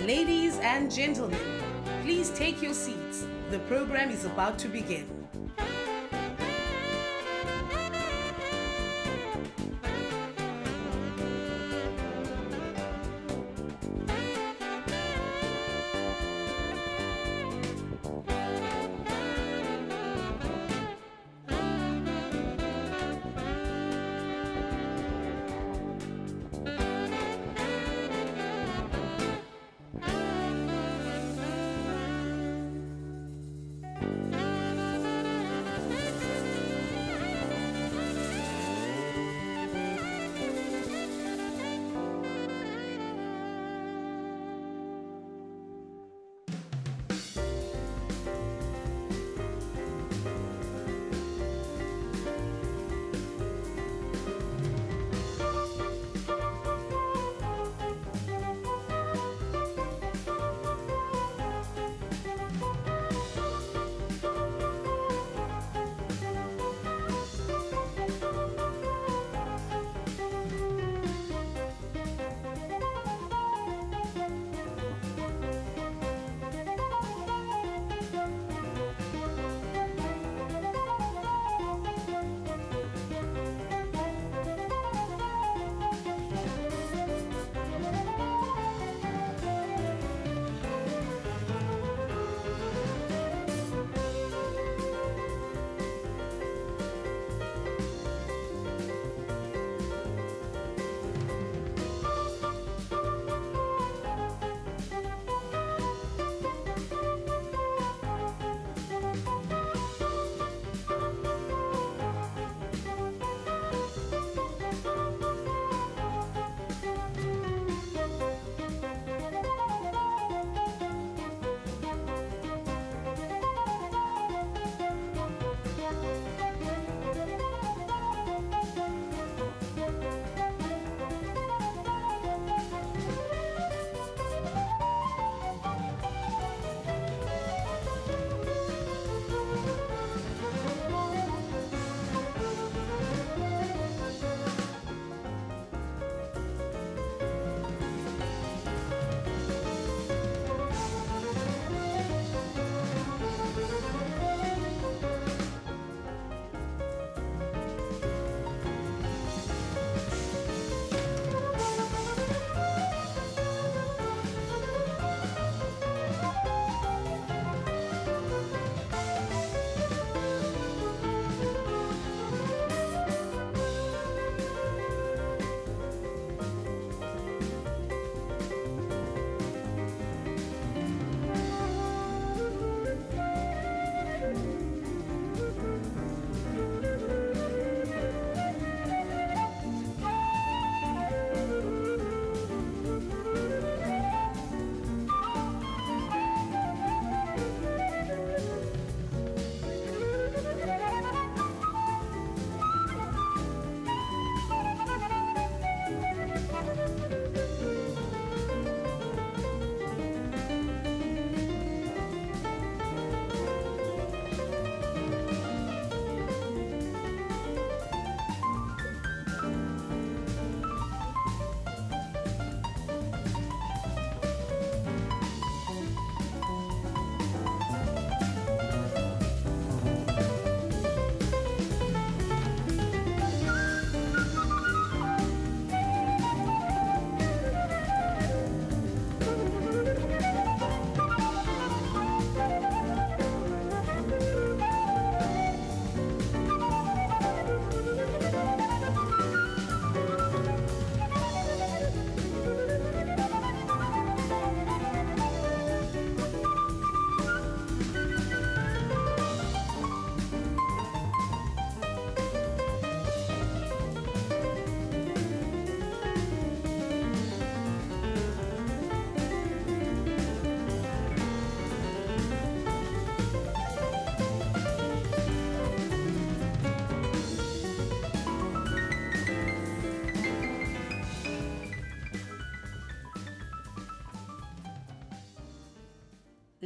Ladies and gentlemen, please take your seats. The program is about to begin.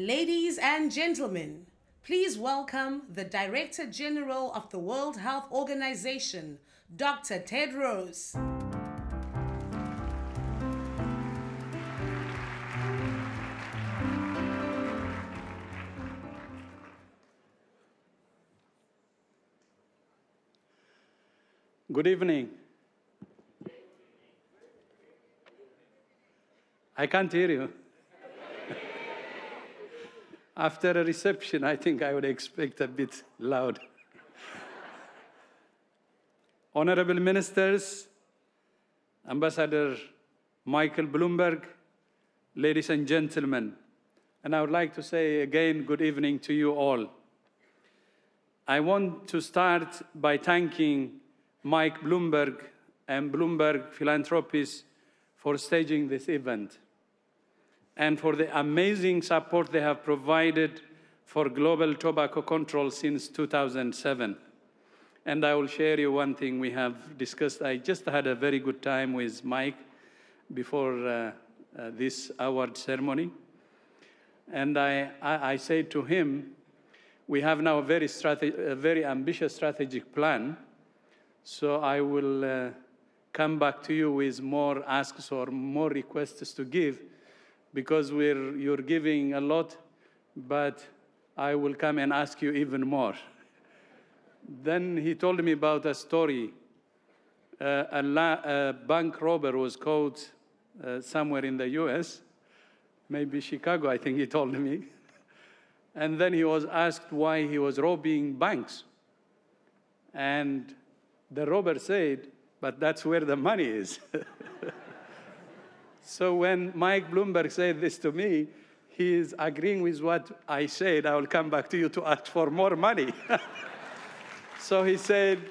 Ladies and gentlemen, please welcome the Director General of the World Health Organization, Dr. Tedros. Good evening. I can't hear you. After a reception, I think I would expect a bit loud. Honorable Ministers, Ambassador Michael Bloomberg, ladies and gentlemen, and I would like to say again, good evening to you all. I want to start by thanking Mike Bloomberg and Bloomberg Philanthropies for staging this event and for the amazing support they have provided for global tobacco control since 2007. And I will share you one thing we have discussed. I just had a very good time with Mike before this award ceremony. And I said to him, we have now a very ambitious strategic plan. So I will come back to you with more asks or more requests to give, because you're giving a lot, but I will come and ask you even more. Then he told me about a story. A bank robber was caught somewhere in the US, maybe Chicago, I think he told me. And then he was asked why he was robbing banks. And the robber said, but that's where the money is. So when Mike Bloomberg said this to me, he is agreeing with what I said. I will come back to you to ask for more money. So he said,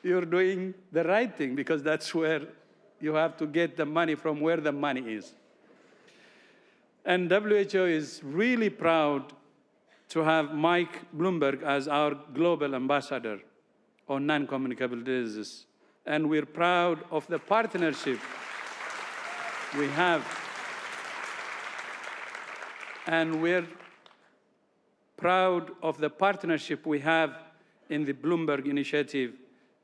you're doing the right thing, because that's where you have to get the money from, where the money is. And WHO is really proud to have Mike Bloomberg as our global ambassador on non-communicable diseases. And we're proud of the partnership we have. And we're proud of the partnership we have in the Bloomberg initiative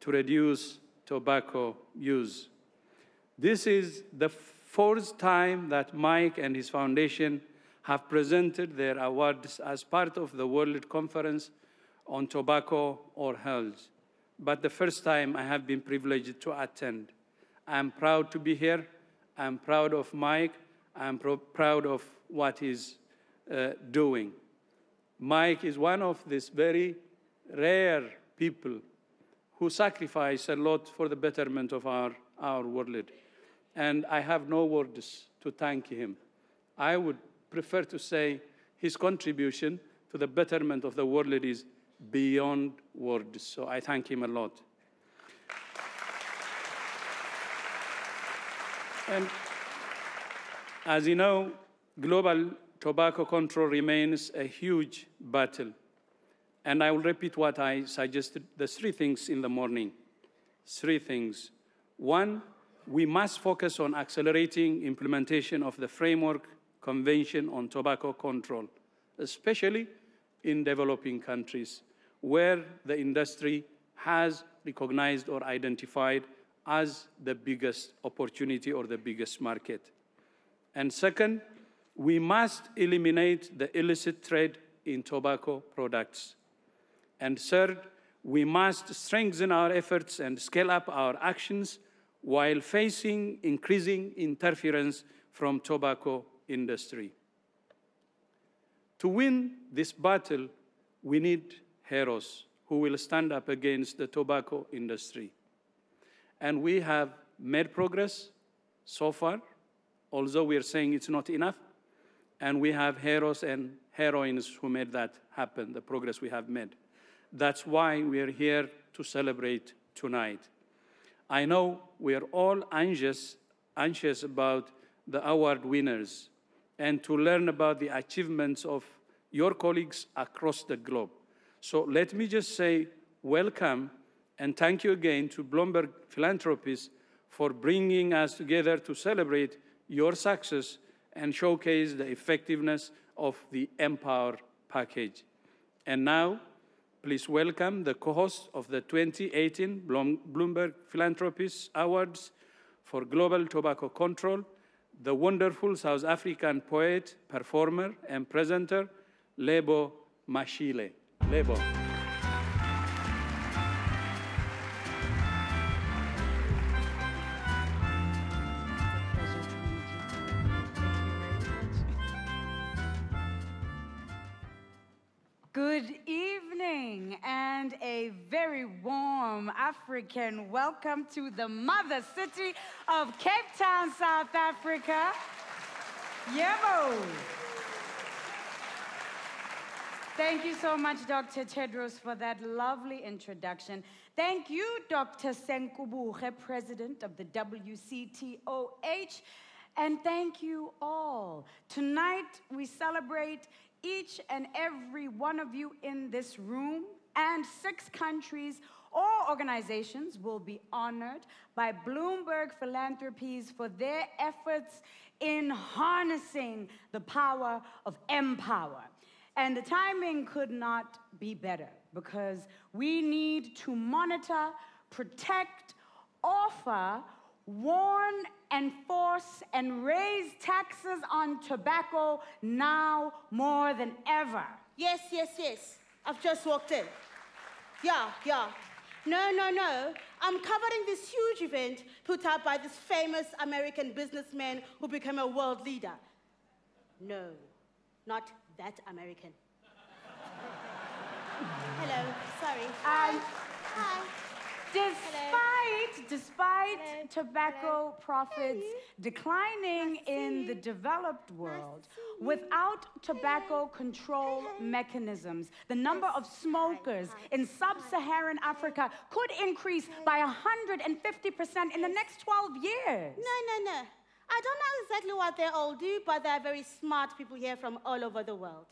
to reduce tobacco use. This is the fourth time that Mike and his foundation have presented their awards as part of the World Conference on Tobacco or Health, but the first time I have been privileged to attend. I'm proud to be here. I'm proud of Mike. I'm proud of what he's doing. Mike is one of these very rare people who sacrifice a lot for the betterment of our world. And I have no words to thank him. I would prefer to say his contribution to the betterment of the world is beyond words. So I thank him a lot. And as you know, global tobacco control remains a huge battle. And I will repeat what I suggested, the three things in the morning. Three things. One, we must focus on accelerating implementation of the Framework Convention on Tobacco Control, especially in developing countries, where the industry has recognized or identified as the biggest opportunity or the biggest market. And second, we must eliminate the illicit trade in tobacco products. And third, we must strengthen our efforts and scale up our actions while facing increasing interference from tobacco industry. To win this battle, we need heroes who will stand up against the tobacco industry. And we have made progress so far, although we are saying it's not enough. And we have heroes and heroines who made that happen, the progress we have made. That's why we are here to celebrate tonight. I know we are all anxious about the award winners and to learn about the achievements of your colleagues across the globe. So let me just say welcome and thank you again to Bloomberg Philanthropies for bringing us together to celebrate your success and showcase the effectiveness of the MPOWER package. And now, please welcome the co-host of the 2018 Bloomberg Philanthropies Awards for Global Tobacco Control, the wonderful South African poet, performer, and presenter, Lebo Mashile. Lebo. Good evening and a very warm African welcome to the mother city of Cape Town, South Africa. Yebo! Thank you so much, Dr. Tedros, for that lovely introduction. Thank you, Dr. Senkubuche, President of the WCTOH, and thank you all. Tonight, we celebrate each and every one of you in this room, and 6 countries or organizations will be honored by Bloomberg Philanthropies for their efforts in harnessing the power of MPOWER. And the timing could not be better because we need to monitor, protect, offer, warn, enforce, and raise taxes on tobacco now more than ever. Yes. I've just walked in. Yeah. No. I'm covering this huge event put up by this famous American businessman who became a world leader. No, not that American. Hello, sorry. Hi. Despite tobacco profits declining in the developed world, without tobacco control mechanisms, the number of smokers in sub-Saharan Africa could increase by 150% in the next 12 years. No. I don't know exactly what they all do, but they're very smart people here from all over the world.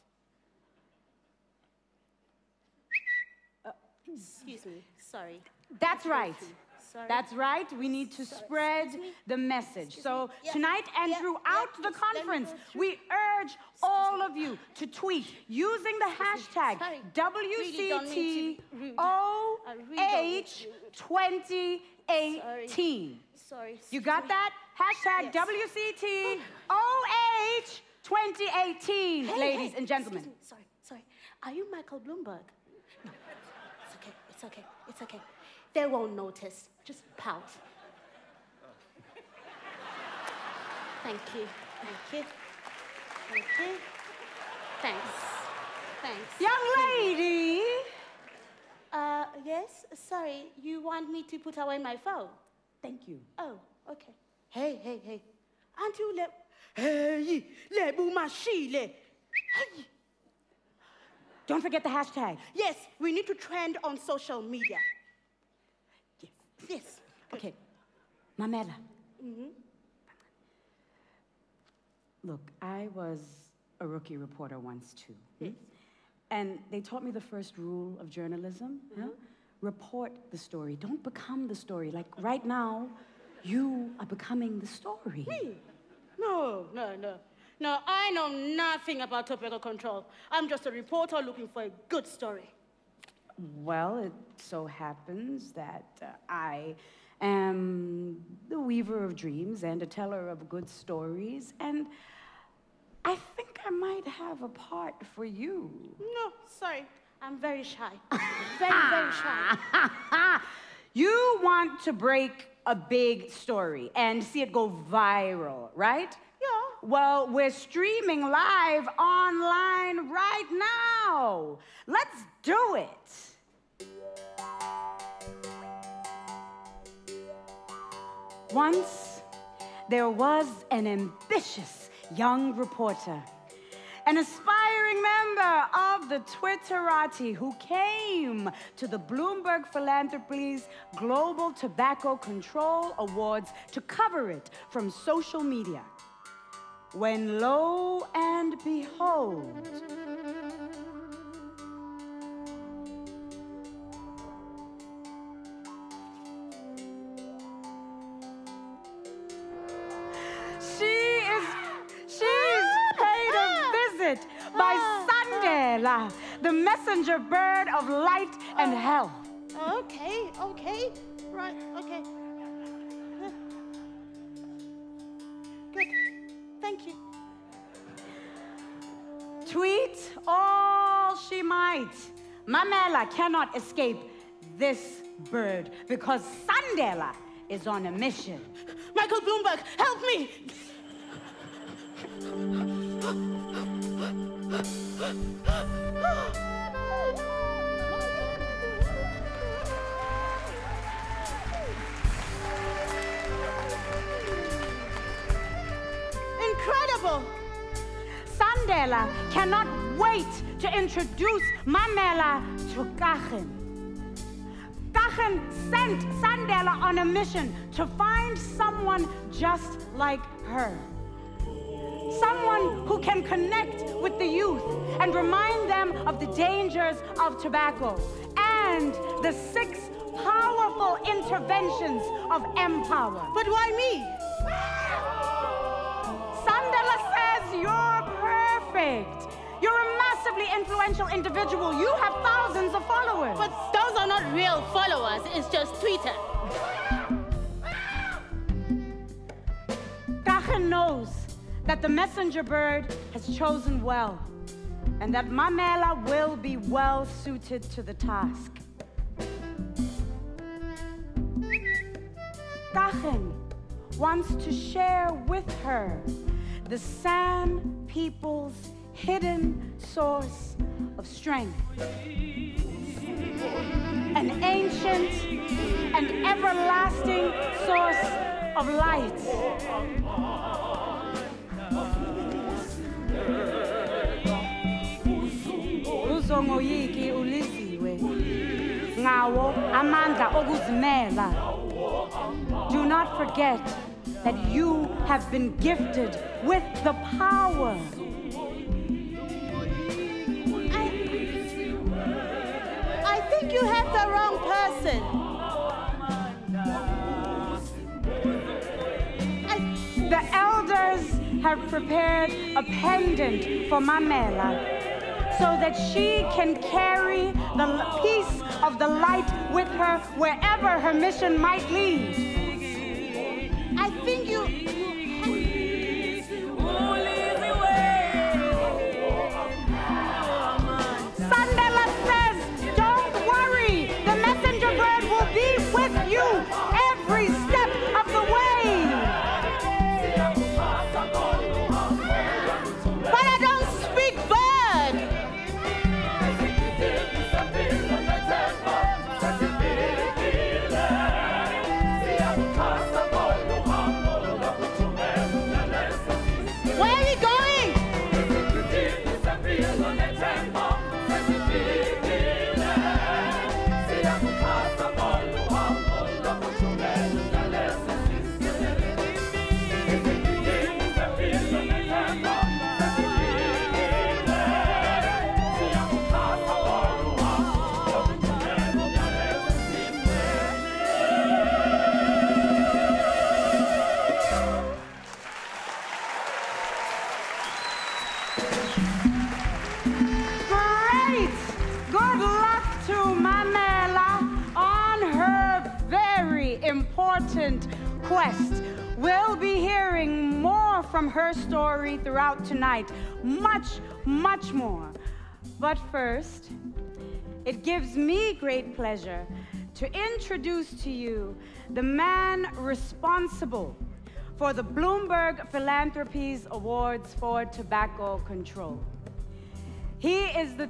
Excuse me, sorry. That's right. Sorry. That's right. We need to spread the message. So tonight and throughout the conference, we urge all of you to tweet using the hashtag WCTOH2018. Sorry. You got that? Hashtag WCTOH2018, ladies and gentlemen. Sorry. Are you Michael Bloomberg? No. It's okay. They won't notice. Just pout. Thank you. Thanks. Young lady! Yes? Sorry, you want me to put away my phone? Thank you. Oh, okay. Hey. Aren't you Hey, Hey. Don't forget the hashtag. Yes, we need to trend on social media. Yes. Okay. Mamela. Look, I was a rookie reporter once too. Yes. And they taught me the first rule of journalism. Report the story. Don't become the story. Like right now, you are becoming the story. Me? No, I know nothing about tobacco control. I'm just a reporter looking for a good story. Well, it so happens that I am the weaver of dreams and a teller of good stories, and I think I might have a part for you. No, sorry. I'm very shy. Very shy. You want to break a big story and see it go viral, right? Yeah. Well, we're streaming live online right now. Let's do it. Once, there was an ambitious young reporter, an aspiring member of the Twitterati who came to the Bloomberg Philanthropies Global Tobacco Control Awards to cover it from social media. When lo and behold, she's paid a visit by Sandela, the messenger bird of light and health. Okay. Right, okay. Good. Thank you. Tweet all she might. Mamela cannot escape this bird because Sandela is on a mission. Michael Bloomberg, help me! Mamela cannot wait to introduce Mamela to Kachen. Kachen sent Sandela on a mission to find someone just like her. Someone who can connect with the youth and remind them of the dangers of tobacco and the 6 powerful interventions of MPOWER. But why me? Sandela says you're perfect. You're a massively influential individual. You have thousands of followers. But those are not real followers. It's just Twitter. Kachen knows that the messenger bird has chosen well and that Mamela will be well suited to the task. Kachen wants to share with her the San people's hidden source of strength. An ancient and everlasting source of light. Uzongoyiki uliziwe ngawo amandla okuzimela. Do not forget that you have been gifted with the power. I think you have the wrong person. The elders have prepared a pendant for Mamela so that she can carry the piece of the light with her wherever her mission might lead. I think you Sandela says, don't worry, the messenger bird will be with you every step of the way. But I don't speak bird. Where are you going? Great! Good luck to Mamela on her very important quest. We'll be hearing more from her story throughout tonight. Much, much more. But first, it gives me great pleasure to introduce to you the man responsible for the Bloomberg Philanthropies Awards for Tobacco Control. He is the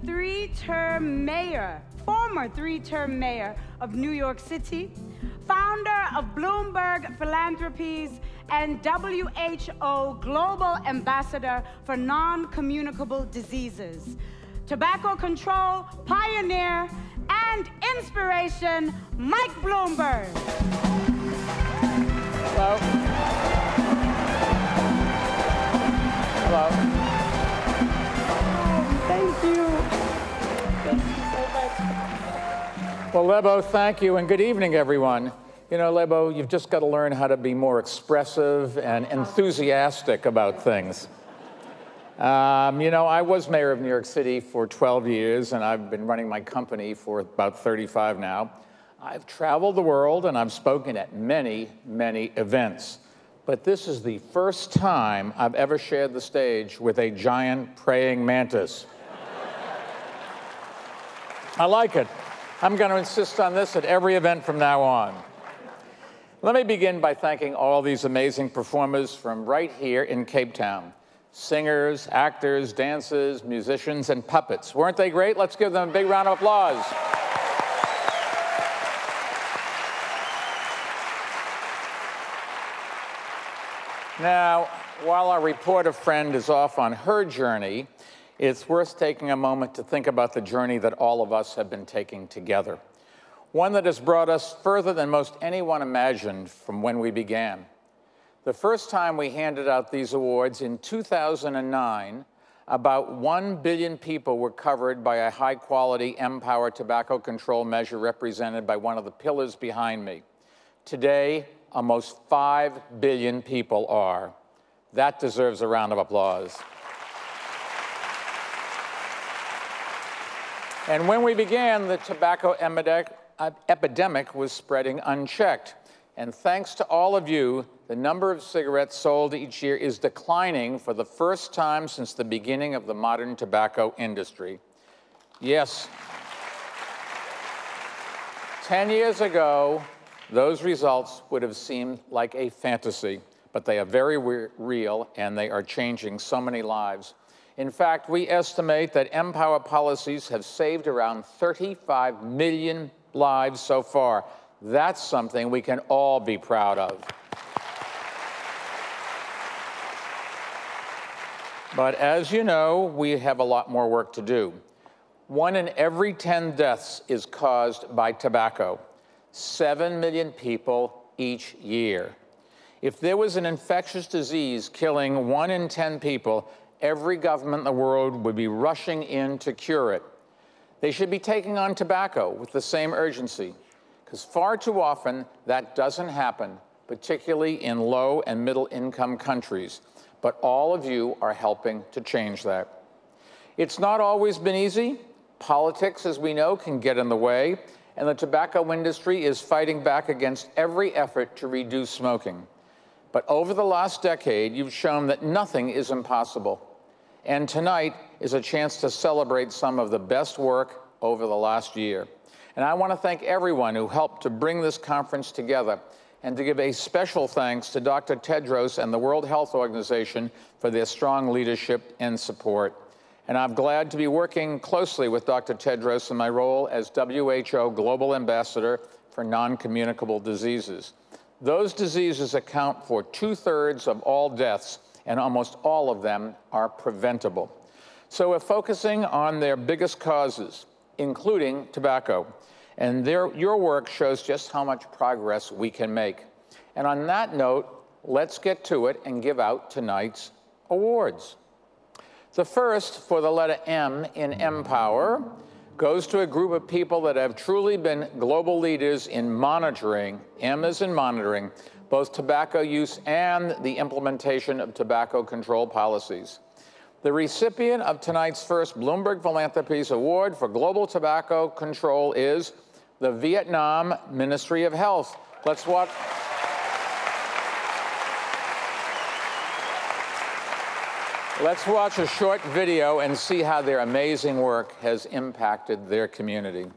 former three-term mayor of New York City, founder of Bloomberg Philanthropies, and WHO Global Ambassador for Non-Communicable Diseases. Tobacco control pioneer and inspiration, Mike Bloomberg. Hello. Hello. Thank you. Thank you so much. Well, Lebo, thank you, and good evening, everyone. You know, Lebo, you've just got to learn how to be more expressive and enthusiastic about things. You know, I was mayor of New York City for 12 years, and I've been running my company for about 35 now. I've traveled the world, and I've spoken at many, many events. But this is the first time I've ever shared the stage with a giant praying mantis. I like it. I'm going to insist on this at every event from now on. Let me begin by thanking all these amazing performers from right here in Cape Town. Singers, actors, dancers, musicians, and puppets. Weren't they great? Let's give them a big round of applause. Now, while our reporter friend is off on her journey, it's worth taking a moment to think about the journey that all of us have been taking together. One that has brought us further than most anyone imagined from when we began. The first time we handed out these awards in 2009, about 1 billion people were covered by a high-quality MPOWER tobacco control measure represented by one of the pillars behind me. Today, almost 5 billion people are. That deserves a round of applause. And when we began, the tobacco epidemic was spreading unchecked. And thanks to all of you, the number of cigarettes sold each year is declining for the first time since the beginning of the modern tobacco industry. Yes, 10 years ago, those results would have seemed like a fantasy, but they are very real, and they are changing so many lives. In fact, we estimate that MPOWER policies have saved around 35 million lives so far. That's something we can all be proud of. But as you know, we have a lot more work to do. 1 in every 10 deaths is caused by tobacco. 7 million people each year. If there was an infectious disease killing 1 in 10 people, every government in the world would be rushing in to cure it. They should be taking on tobacco with the same urgency, because far too often that doesn't happen, particularly in low and middle income countries. But all of you are helping to change that. It's not always been easy. Politics, as we know, can get in the way, and the tobacco industry is fighting back against every effort to reduce smoking. But over the last decade, you've shown that nothing is impossible. And tonight is a chance to celebrate some of the best work over the last year. And I want to thank everyone who helped to bring this conference together, and to give a special thanks to Dr. Tedros and the World Health Organization for their strong leadership and support. And I'm glad to be working closely with Dr. Tedros in my role as WHO Global Ambassador for Non-Communicable Diseases. Those diseases account for 2/3 of all deaths, and almost all of them are preventable. So we're focusing on their biggest causes, including tobacco. And your work shows just how much progress we can make. And on that note, let's get to it and give out tonight's awards. The first, for the letter M in MPOWER, goes to a group of people that have truly been global leaders in monitoring, M as in monitoring, both tobacco use and the implementation of tobacco control policies. The recipient of tonight's first Bloomberg Philanthropies Award for Global Tobacco Control is the Vietnam Ministry of Health. Let's watch. Let's watch a short video and see how their amazing work has impacted their community.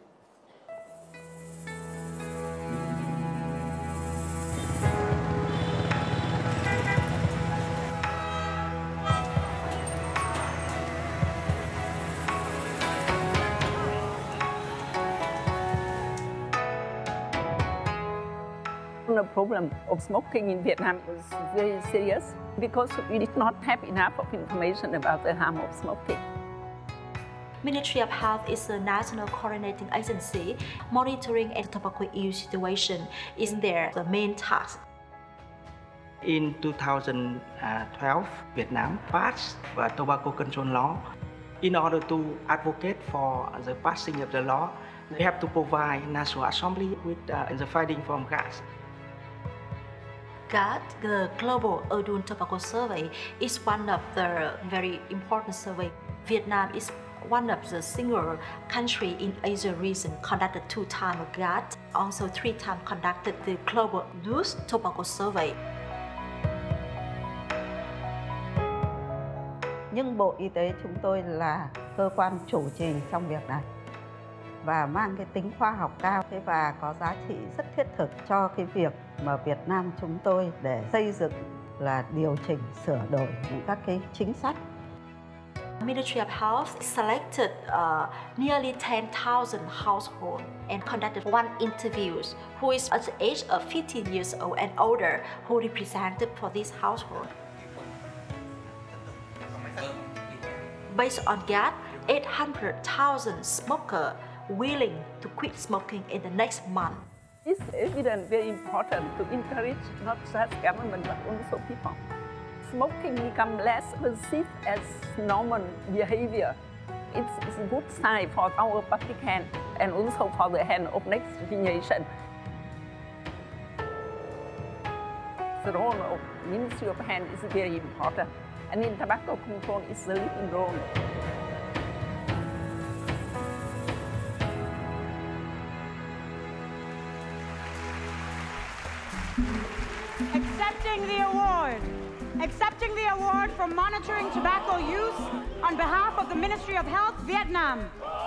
The problem of smoking in Vietnam was very serious because we did not have enough of information about the harm of smoking. Ministry of Health is a national coordinating agency. Monitoring and tobacco use situation is the main task. In 2012, Vietnam passed a tobacco control law. In order to advocate for the passing of the law, they have to provide National Assembly with the fighting from gas. GATT, the Global Adult Tobacco Survey, is one of the very important surveys. Vietnam is one of the single country in Asia region conducted 2 times GATT, also 3 times conducted the Global Youth Tobacco Survey. Nhưng Bộ Y tế chúng tôi là cơ quan chủ trì trong việc này và mang cái tính khoa học cao và có giá trị rất thiết thực cho cái việc mà Việt Nam chúng tôi để xây dựng là điều chỉnh sửa đổi những các cái chính sách. Ministry of Health selected nearly 10,000 households and conducted 1 interviews who is at the age of 15 years old and older who represented for this household. Based on that, 800,000 smokers willing to quit smoking in the next month. It's evident very important to encourage not just government but also people. Smoking become less perceived as normal behavior. It's a good sign for our public hand and also for the hand of next generation. The role of Ministry of Health is very important, and in tobacco control is the leading role. Accepting the award for monitoring tobacco use on behalf of the Ministry of Health, Vietnam,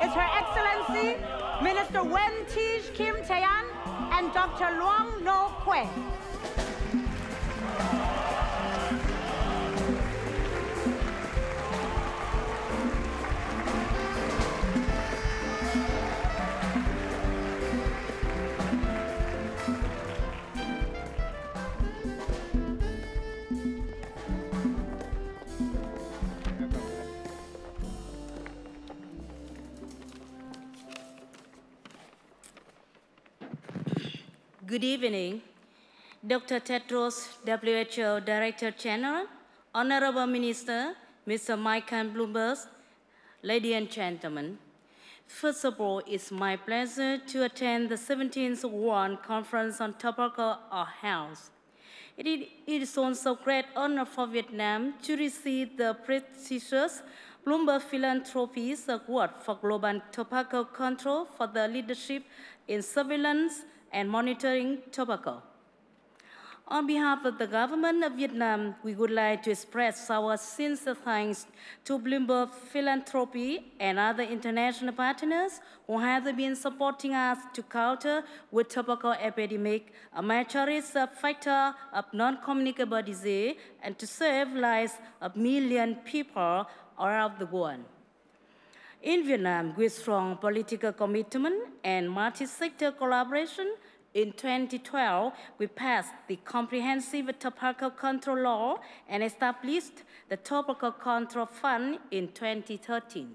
is Her Excellency Minister Nguyen Tej Kim Tayan and Dr. Luong No Quay. Good evening, Dr. Tedros, WHO Director General, Honorable Minister, Mr. Michael Bloomberg, ladies and gentlemen. First of all, it's my pleasure to attend the 17th World Conference on Tobacco Health. It is also a great honor for Vietnam to receive the prestigious Bloomberg Philanthropies Awards for Global Tobacco Control for the leadership in surveillance and monitoring tobacco. On behalf of the government of Vietnam, we would like to express our sincere thanks to Bloomberg Philanthropy and other international partners who have been supporting us to counter with tobacco epidemic, a major factor of non-communicable disease, and to save lives of millions of people around the world. In Vietnam, with strong political commitment and multi-sector collaboration, in 2012, we passed the Comprehensive Tobacco Control Law and established the Tobacco Control Fund in 2013.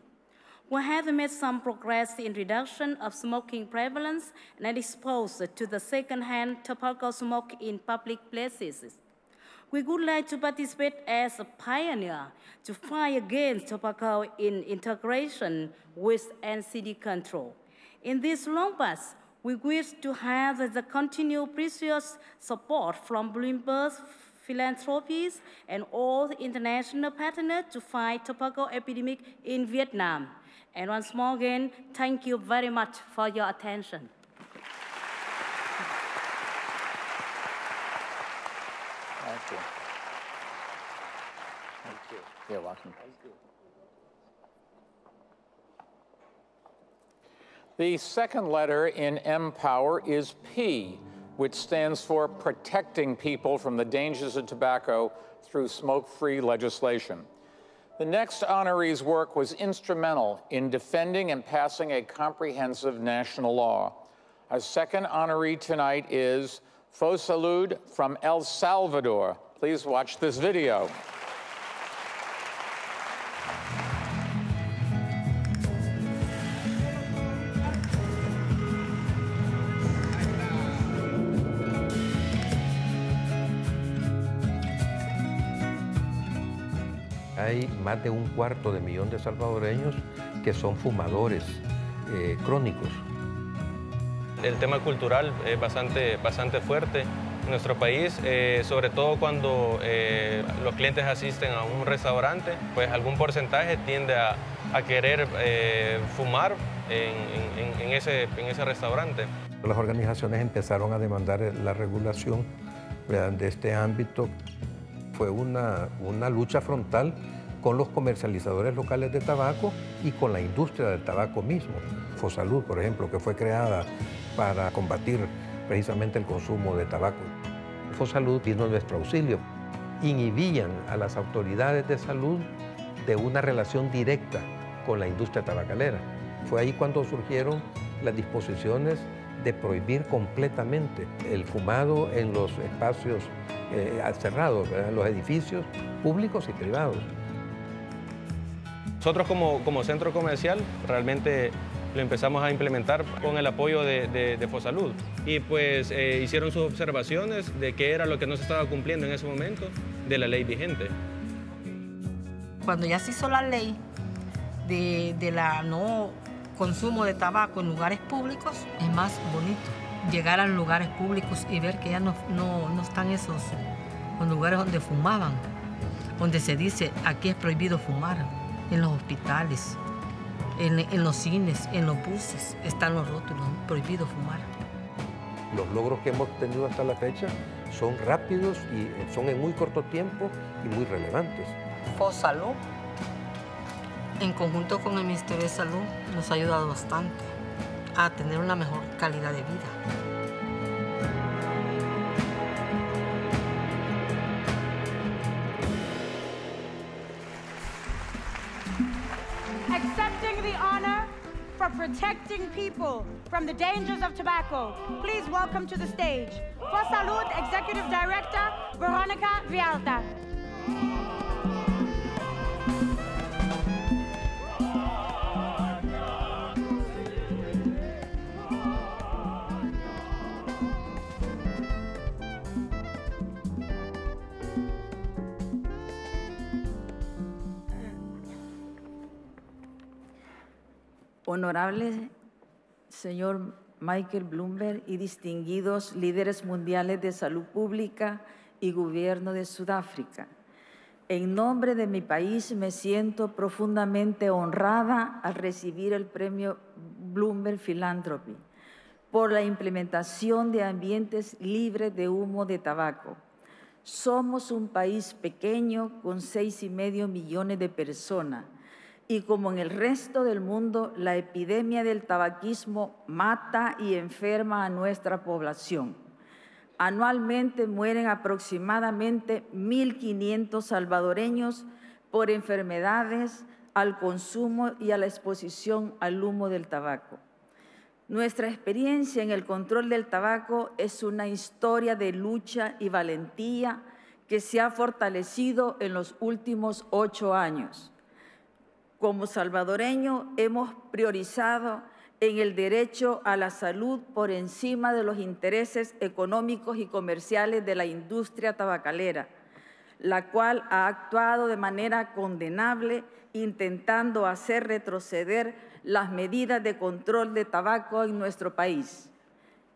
We have made some progress in reduction of smoking prevalence and exposure to the second-hand tobacco smoke in public places. We would like to participate as a pioneer to fight against tobacco in integration with NCD control. In this long path, we wish to have the continued precious support from Bloomberg Philanthropies and all international partners to fight tobacco epidemic in Vietnam. And once more again, thank you very much for your attention. Thank you. Thank you. You're welcome. Thank you. The second letter in MPOWER is P, which stands for Protecting People from the Dangers of Tobacco through Smoke-Free Legislation. The next honoree's work was instrumental in defending and passing a comprehensive national law. Our second honoree tonight is Fo Salud from El Salvador. Please watch this video. Hay más de 1/4 millón de salvadoreños que son fumadores crónicos. El tema cultural es bastante fuerte en nuestro país, sobre todo cuando los clientes asisten a un restaurante, pues algún porcentaje tiende a querer fumar en ese restaurante. Las organizaciones empezaron a demandar la regulación de este ámbito. Fue una lucha frontal con los comercializadores locales de tabaco y con la industria del tabaco mismo. Fosalud, por ejemplo, que fue creada para combatir precisamente el consumo de tabaco. Fosalud vino a nuestro auxilio. Inhibían a las autoridades de salud de una relación directa con la industria tabacalera. Fue ahí cuando surgieron las disposiciones de prohibir completamente el fumado en los espacios cerrados, en los edificios públicos y privados. Nosotros como centro comercial realmente lo empezamos a implementar con el apoyo de Fosalud y pues hicieron sus observaciones de qué era lo que no se estaba cumpliendo en ese momento de la ley vigente. Cuando ya se hizo la ley de la no consumo de tabaco en lugares públicos, es más bonito llegar a los lugares públicos y ver que ya no están esos los lugares donde fumaban, donde se dice aquí es prohibido fumar, en los hospitales, en los cines, en los buses, están los rótulos, prohibido fumar. Los logros que hemos tenido hasta la fecha son rápidos y son en muy corto tiempo y muy relevantes. Fosalud, en conjunto con el Ministerio de Salud, nos ha ayudado bastante a tener una mejor calidad de vida. Accepting the honor for protecting people from the dangers of tobacco, please welcome to the stage, Fosalud Executive Director, Veronica Vialta. Honorable señor Michael Bloomberg y distinguidos líderes mundiales de salud pública y gobierno de Sudáfrica, en nombre de mi país me siento profundamente honrada al recibir el premio Bloomberg Philanthropies por la implementación de ambientes libres de humo de tabaco. Somos un país pequeño con 6,5 millones de personas, y como en el resto del mundo, la epidemia del tabaquismo mata y enferma a nuestra población. Anualmente mueren aproximadamente 1.500 salvadoreños por enfermedades al consumo y a la exposición al humo del tabaco. Nuestra experiencia en el control del tabaco es una historia de lucha y valentía que se ha fortalecido en los últimos 8 años. Como salvadoreños hemos priorizado en el derecho a la salud por encima de los intereses económicos y comerciales de la industria tabacalera, la cual ha actuado de manera condenable intentando hacer retroceder las medidas de control de tabaco en nuestro país.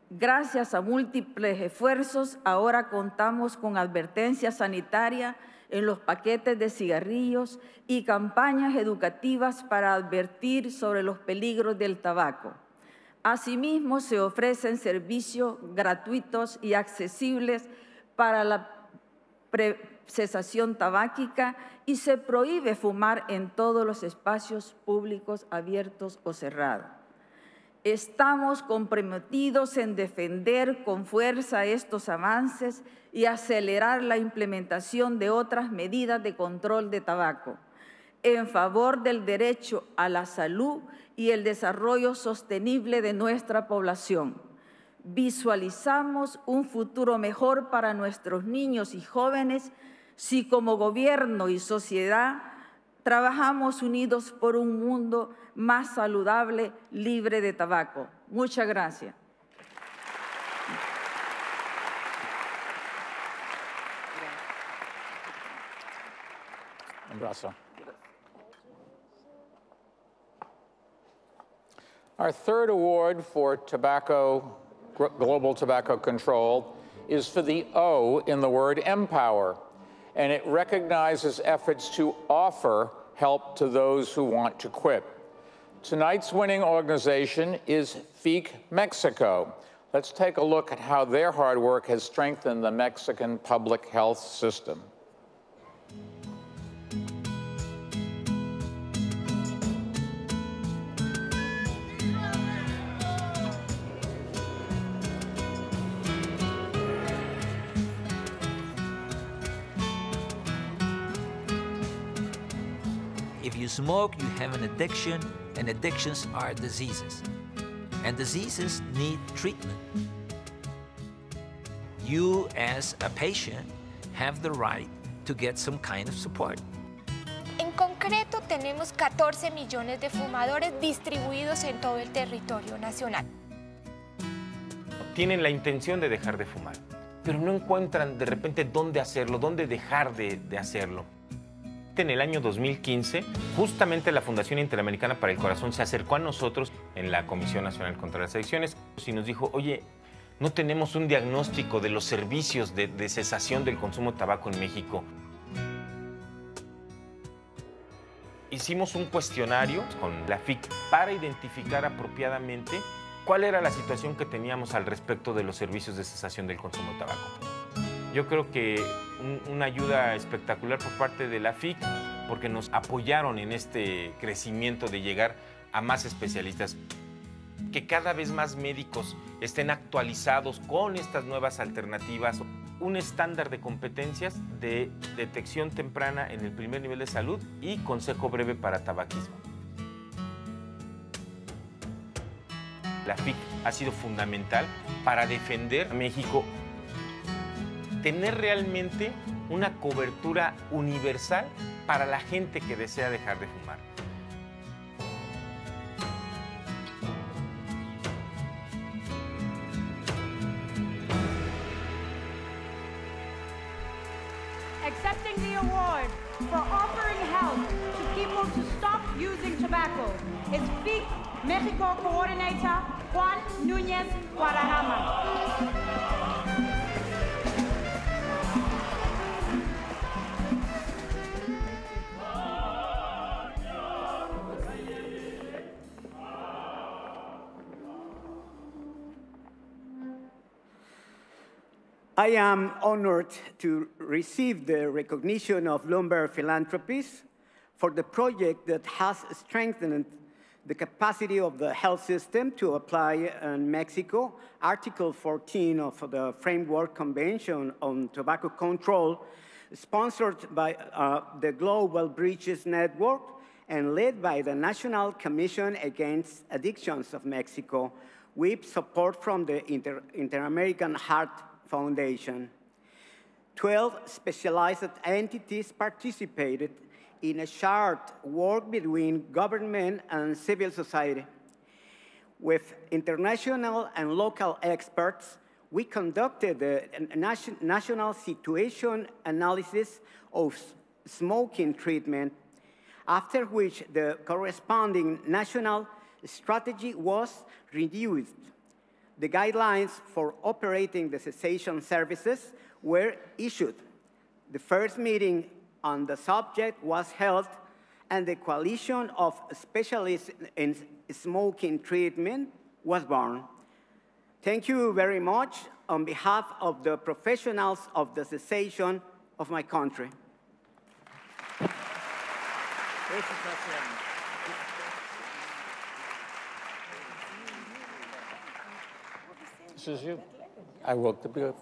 Gracias a múltiples esfuerzos, ahora contamos con advertencia sanitaria en los paquetes de cigarrillos y campañas educativas para advertir sobre los peligros del tabaco. Asimismo, se ofrecen servicios gratuitos y accesibles para la cesación tabáquica y se prohíbe fumar en todos los espacios públicos abiertos o cerrados. Estamos comprometidos en defender con fuerza estos avances y acelerar la implementación de otras medidas de control de tabaco en favor del derecho a la salud y el desarrollo sostenible de nuestra población. Visualizamos un futuro mejor para nuestros niños y jóvenes si como gobierno y sociedad trabajamos unidos por un mundo más saludable, libre de tabaco. Muchas gracias. Abrazo. Our third award for global tobacco control is for the O in the word MPOWER, and it recognizes efforts to offer help to those who want to quit. Tonight's winning organization is FEEC Mexico. Let's take a look at how their hard work has strengthened the Mexican public health system. If you smoke, you have an addiction, and addictions are diseases. And diseases need treatment. You, as a patient, have the right to get some kind of support. En concreto, concreto, tenemos 14 millones de fumadores distribuidos en todo el territorio nacional. Tienen la intención de dejar de fumar, pero no encuentran de repente dónde hacerlo, dónde dejar de hacerlo. En el año 2015, justamente la Fundación Interamericana para el Corazón se acercó a nosotros en la Comisión Nacional contra las Adicciones y nos dijo, oye, no tenemos un diagnóstico de los servicios de cesación del consumo de tabaco en México. Hicimos un cuestionario con la FIC para identificar apropiadamente cuál era la situación que teníamos al respecto de los servicios de cesación del consumo de tabaco. Yo creo que una ayuda espectacular por parte de la FIC porque nos apoyaron en este crecimiento de llegar a más especialistas. Que cada vez más médicos estén actualizados con estas nuevas alternativas. Un estándar de competencias de detección temprana en el primer nivel de salud y consejo breve para tabaquismo. La FIC ha sido fundamental para defender a México, tener realmente una cobertura universal para la gente que desea dejar de fumar. Accepting the award for offering help to people to stop using tobacco is FIC Mexico Coordinator Juan Núñez Guadarrama. I am honored to receive the recognition of Bloomberg Philanthropies for the project that has strengthened the capacity of the health system to apply in Mexico Article 14 of the Framework Convention on Tobacco Control, sponsored by the Global Breaches Network and led by the National Commission Against Addictions of Mexico, with support from the Inter-American Heart Foundation. 12 specialized entities participated in a shared work between government and civil society. With international and local experts, we conducted a national situation analysis of smoking treatment, after which the corresponding national strategy was reviewed. The guidelines for operating the cessation services were issued. The first meeting on the subject was held, and the coalition of specialists in smoking treatment was born. Thank you very much on behalf of the professionals of the cessation of my country. This is you. I will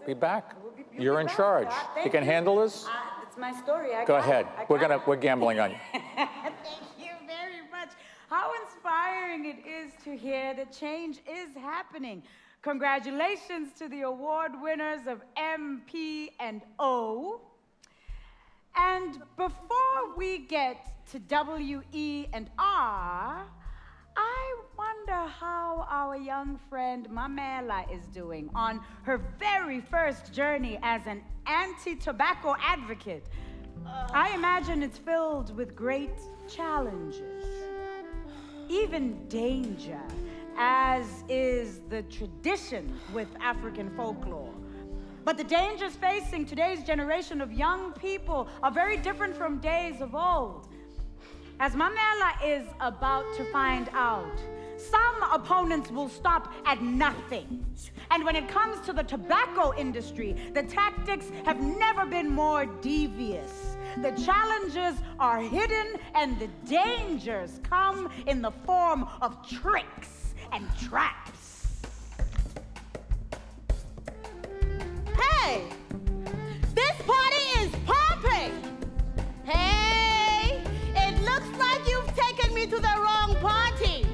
be back. You're in charge. You can handle this? It's my story. Go ahead. We're gambling on you. Thank you very much. How inspiring it is to hear that change is happening. Congratulations to the award winners of MPOWER. And before we get to WE&R, I wonder how our young friend Mamela is doing on her very first journey as an anti-tobacco advocate. I imagine it's filled with great challenges, even danger, as is the tradition with African folklore. But the dangers facing today's generation of young people are very different from days of old. As Mamela is about to find out, some opponents will stop at nothing. And when it comes to the tobacco industry, the tactics have never been more devious. The challenges are hidden and the dangers come in the form of tricks and traps. Hey, this party is pumping. Hey, it looks like you've taken me to the wrong party.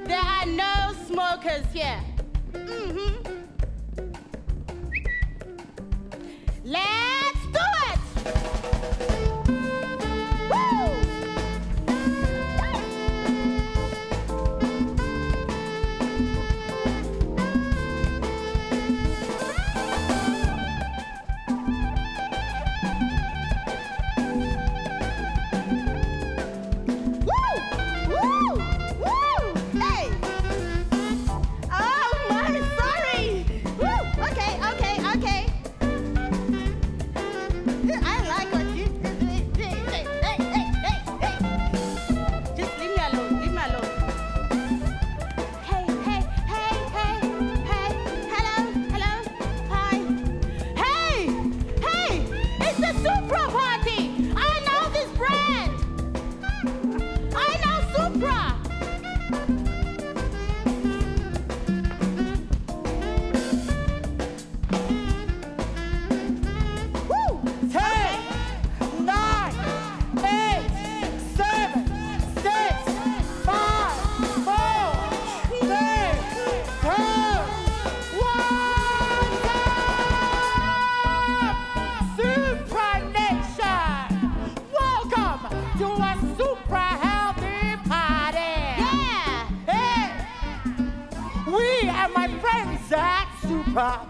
There are no smokers here. Let's do it! Woo! at Supra,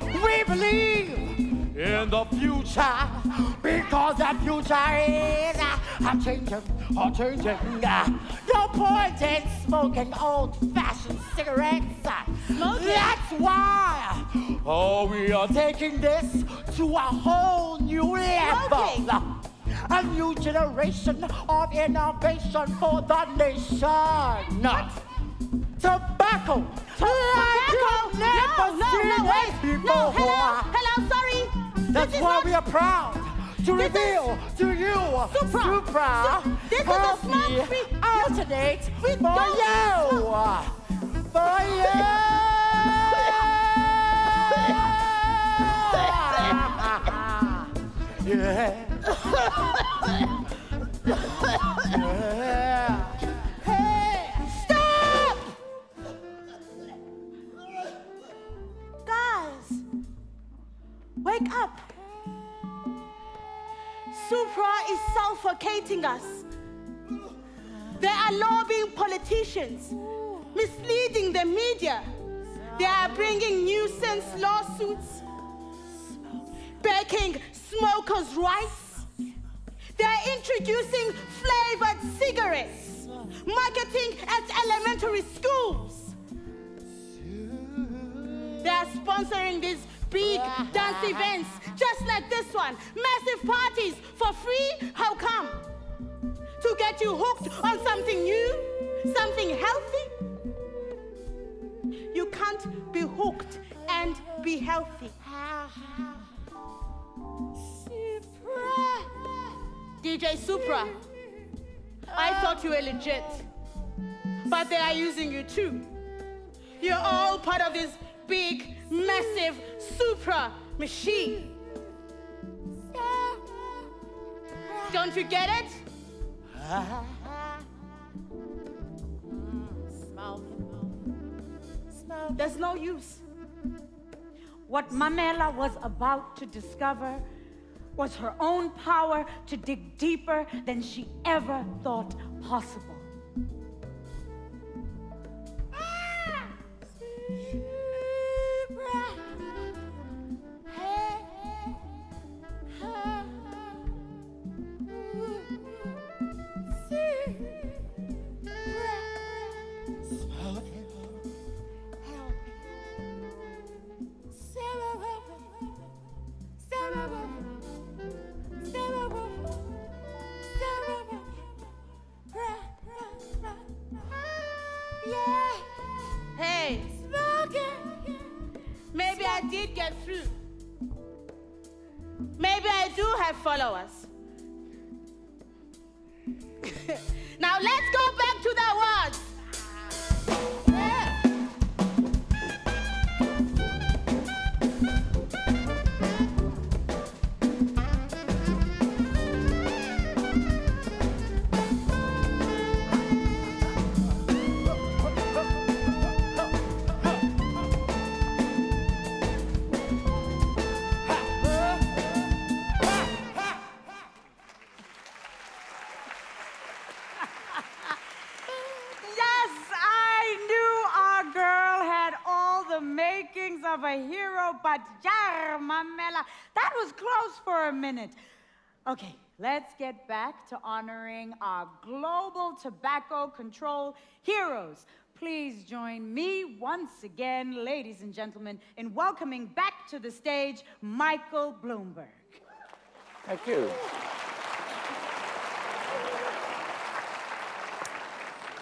we believe in the future, because the future is changing. No point in smoking old-fashioned cigarettes. That's why we are taking this to a whole new level. A new generation of innovation for the nation. Tobacco. Hello, sorry. That's why we are proud to reveal to you Supra. This is a smoke-free alternate for you. For you. Yeah. Hey, stop! Guys, wake up. Supra is suffocating us. They are lobbying politicians, misleading the media. They are bringing nuisance lawsuits, breaking smokers' rights. They are introducing flavored cigarettes, marketing at elementary schools. They are sponsoring these big dance events, just like this one. Massive parties for free. How come? To get you hooked on something new, something healthy? You can't be hooked and be healthy. DJ Supra, I thought you were legit, but they are using you too. You're all part of this big, massive Supra machine. Don't you get it? There's no use. What Mamela was about to discover was her own power to dig deeper than she ever thought possible. Hey, maybe I did get through. Maybe I do have followers. Now let's go back to the awards. Of a hero, but Mamela, that was close for a minute. Okay, let's get back to honoring our global tobacco control heroes. Please join me once again, ladies and gentlemen, in welcoming back to the stage Michael Bloomberg. Thank you.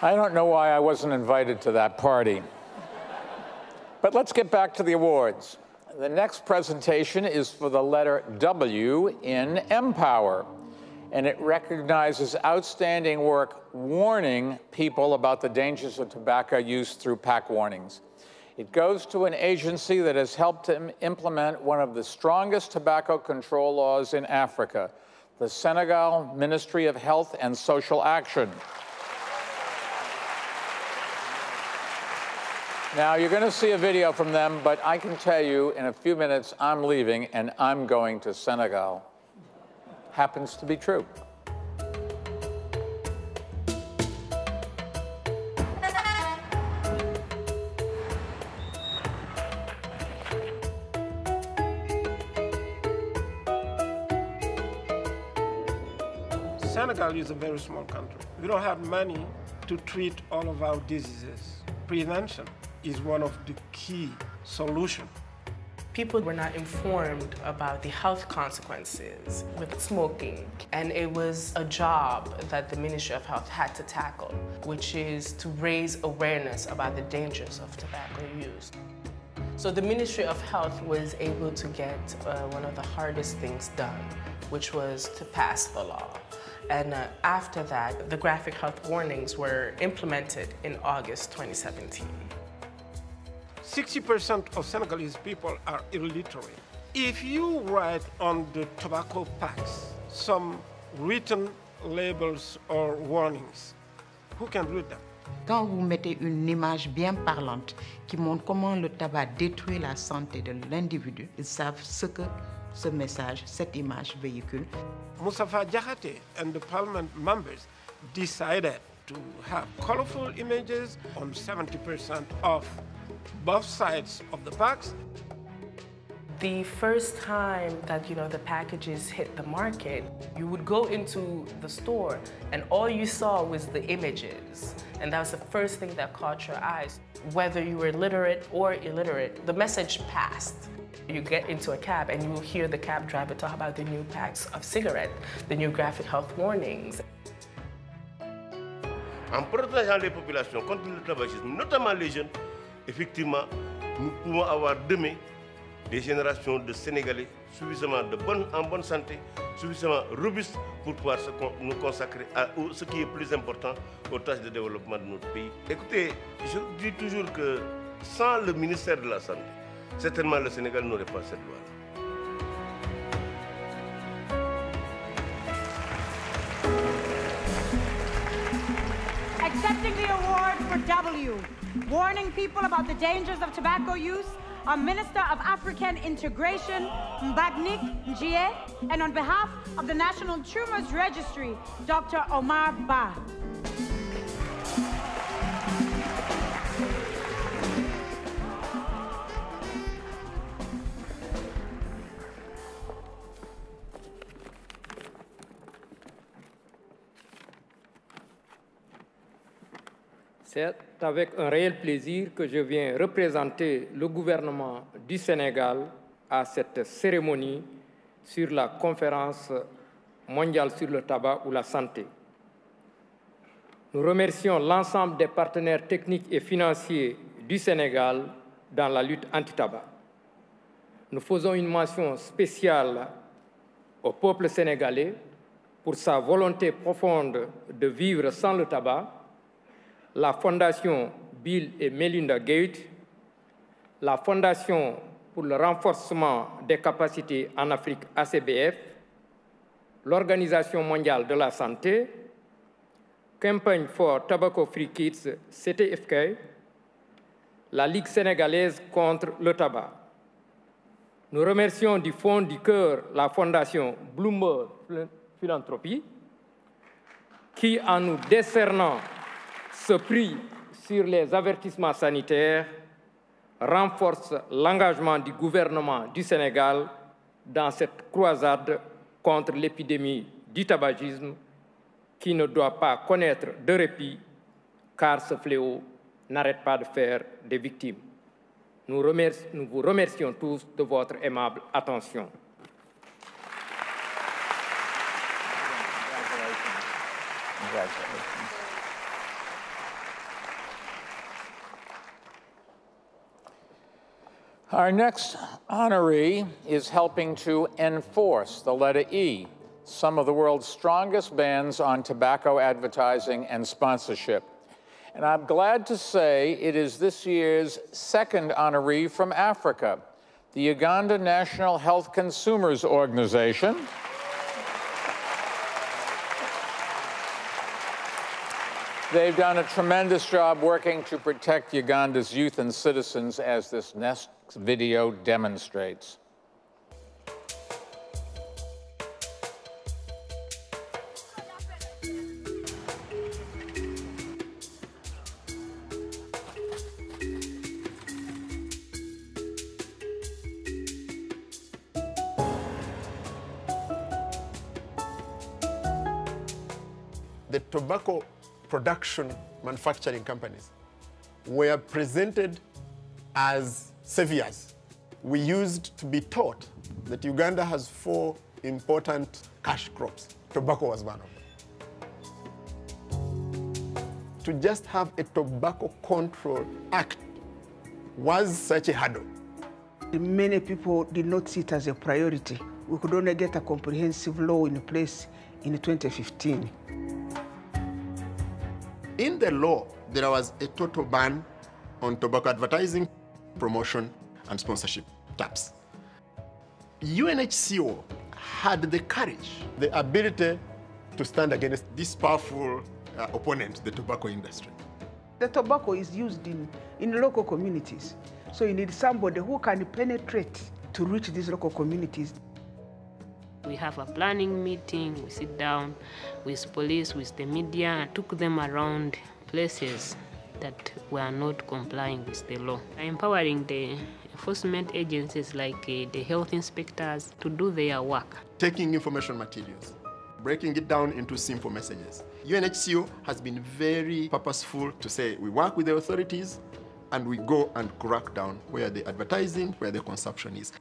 I don't know why I wasn't invited to that party. But let's get back to the awards. The next presentation is for the letter W in MPOWER, and it recognizes outstanding work warning people about the dangers of tobacco use through pack warnings. It goes to an agency that has helped implement one of the strongest tobacco control laws in Africa, the Senegal Ministry of Health and Social Action. Now, you're going to see a video from them, but I can tell you in a few minutes I'm leaving and I'm going to Senegal. Happens to be true. Senegal is a very small country. We don't have money to treat all of our diseases. Prevention is one of the key solutions. People were not informed about the health consequences with smoking, and it was a job that the Ministry of Health had to tackle, which is to raise awareness about the dangers of tobacco use. So the Ministry of Health was able to get one of the hardest things done, which was to pass the law. And after that, the graphic health warnings were implemented in August 2017. 60% of Senegalese people are illiterate. If you write on the tobacco packs some written labels or warnings, who can read them? Quand vous mettez une image bien parlante qui montre comment le tabac détruit la santé de l'individu, ils savent ce que ce message, cette image véhicule. Moustapha Diakhaté and the parliament members decided to have colorful images on 70% of both sides of the packs. The first time that the packages hit the market, you would go into the store and all you saw was the images. And that was the first thing that caught your eyes. Whether you were literate or illiterate, the message passed. You get into a cab and you will hear the cab driver talk about the new packs of cigarettes, the new graphic health warnings. En protégeant les populations contre le tabagisme, notamment les jeunes, effectivement, nous pouvons avoir demain des générations de Sénégalais suffisamment en bonne santé, suffisamment robustes pour pouvoir nous consacrer à ce qui est plus important aux tâches de développement de notre pays. Écoutez, je dis toujours que sans le ministère de la Santé, certainement le Sénégal n'aurait pas cette loi. Accepting the award for W, warning people about the dangers of tobacco use, our Minister of African Integration, Mbagnik Njie, and on behalf of the National Tumors Registry, Dr. Omar Ba. C'est avec un réel plaisir que je viens représenter le gouvernement du Sénégal à cette cérémonie sur la conférence mondiale sur le tabac ou la santé. Nous remercions l'ensemble des partenaires techniques et financiers du Sénégal dans la lutte anti-tabac. Nous faisons une mention spéciale au peuple sénégalais pour sa volonté profonde de vivre sans le tabac, la Fondation Bill et Melinda Gates, la Fondation pour le renforcement des capacités en Afrique ACBF, l'Organisation mondiale de la santé, Campaign for Tobacco Free Kids, CTFK, la Ligue sénégalaise contre le tabac. Nous remercions du fond du cœur la Fondation Bloomberg Philanthropies qui, en nous décernant ce prix sur les avertissements sanitaires, renforce l'engagement du gouvernement du Sénégal dans cette croisade contre l'épidémie du tabagisme qui ne doit pas connaître de répit car ce fléau n'arrête pas de faire des victimes. Nous vous remercions tous de votre aimable attention. Our next honoree is helping to enforce the letter E, some of the world's strongest bans on tobacco advertising and sponsorship. And I'm glad to say it is this year's second honoree from Africa, the Uganda National Health Consumers Organization. They've done a tremendous job working to protect Uganda's youth and citizens, as this next video demonstrates. the tobacco production manufacturing companies were presented as saviors. We used to be taught that Uganda has 4 important cash crops. Tobacco was one of them. To just have a tobacco control act was such a hurdle. Many people did not see it as a priority. We could only get a comprehensive law in place in 2015. In the law, there was a total ban on tobacco advertising, promotion, and sponsorship taps. UNHCR had the courage, the ability to stand against this powerful opponent, the tobacco industry. The tobacco is used in local communities. So you need somebody who can penetrate to reach these local communities. We have a planning meeting, we sit down with police, with the media, and took them around places that were not complying with the law. Empowering the enforcement agencies like the health inspectors to do their work. Taking information materials, breaking it down into simple messages. UNHCR has been very purposeful to say we work with the authorities and we go and crack down where the advertising, where the consumption is.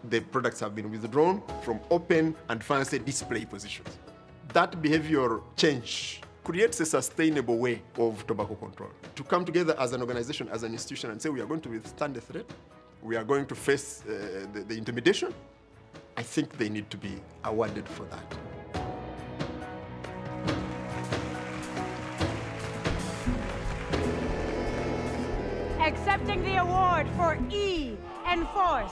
The products have been withdrawn from open and fancy display positions. That behavior change creates a sustainable way of tobacco control. To come together as an organization, as an institution, and say we are going to withstand the threat, we are going to face the intimidation, I think they need to be awarded for that. Accepting the award for Enforce,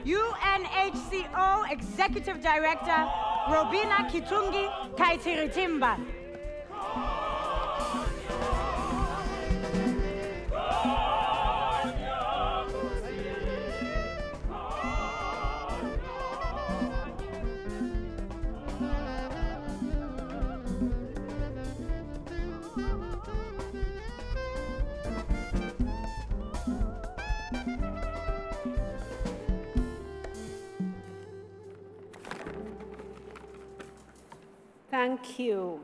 UNHCR Executive Director, Robina Kitungi Kaitiritimba. Thank you.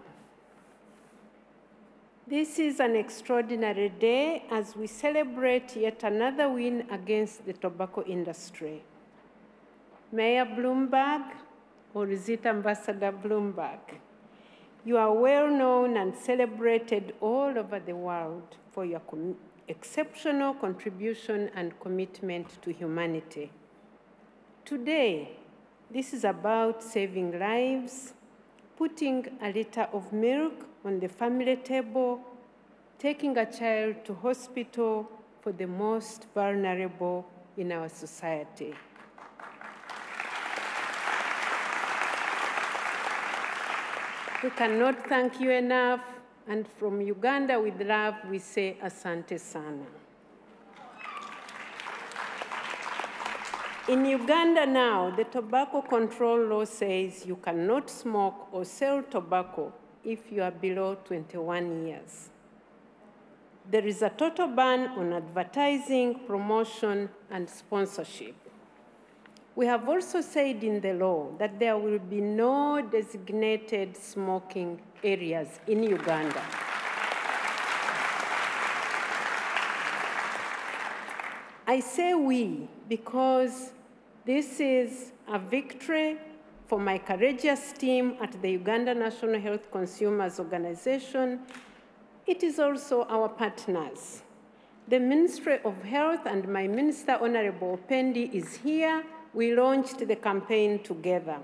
This is an extraordinary day as we celebrate yet another win against the tobacco industry. Mayor Bloomberg, or is it Ambassador Bloomberg? You are well known and celebrated all over the world for your exceptional contribution and commitment to humanity. Today, this is about saving lives, putting a liter of milk on the family table, taking a child to hospital for the most vulnerable in our society. We cannot thank you enough, and from Uganda with love, we say Asante Sana. In Uganda now, the tobacco control law says you cannot smoke or sell tobacco if you are below 21 years. There is a total ban on advertising, promotion, and sponsorship. We have also said in the law that there will be no designated smoking areas in Uganda. I say we because this is a victory for my courageous team at the Uganda National Health Consumers Organization. It is also our partners. The Ministry of Health and my Minister, Honorable Pendi, is here. We launched the campaign together.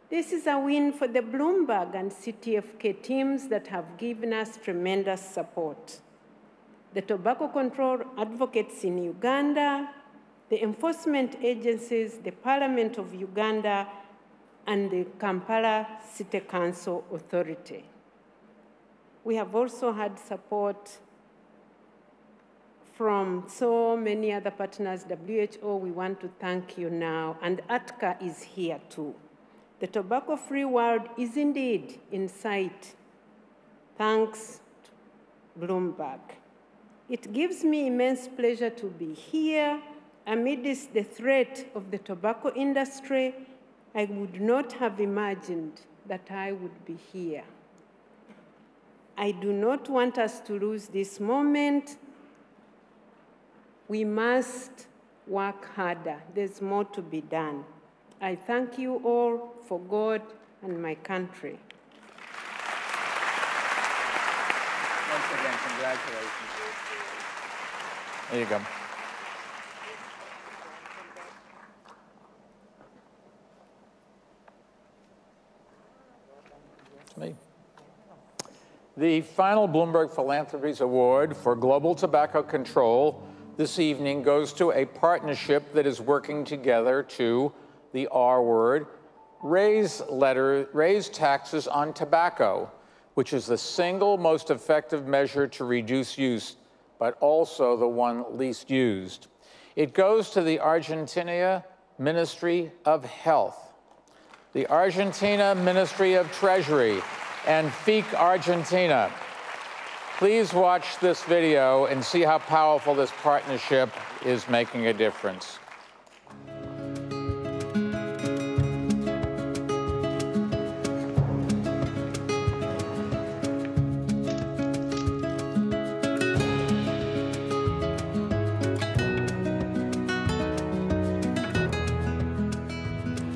This is a win for the Bloomberg and CTFK teams that have given us tremendous support. The tobacco control advocates in Uganda, the enforcement agencies, the Parliament of Uganda, and the Kampala City Council Authority. We have also had support from so many other partners. WHO, we want to thank you now, and ATCA is here too. The tobacco-free world is indeed in sight, thanks to Bloomberg. It gives me immense pleasure to be here amidst the threat of the tobacco industry. I would not have imagined that I would be here. I do not want us to lose this moment. We must work harder. There's more to be done. I thank you all for God and my country. Once again, congratulations. There you go. It's me. The final Bloomberg Philanthropies Award for Global Tobacco Control this evening goes to a partnership that is working together to, the R word, raise taxes on tobacco, which is the single most effective measure to reduce use, but also the one least used. It goes to the Argentina Ministry of Health, the Argentina Ministry of Treasury, and FIC Argentina. Please watch this video and see how powerful this partnership is making a difference.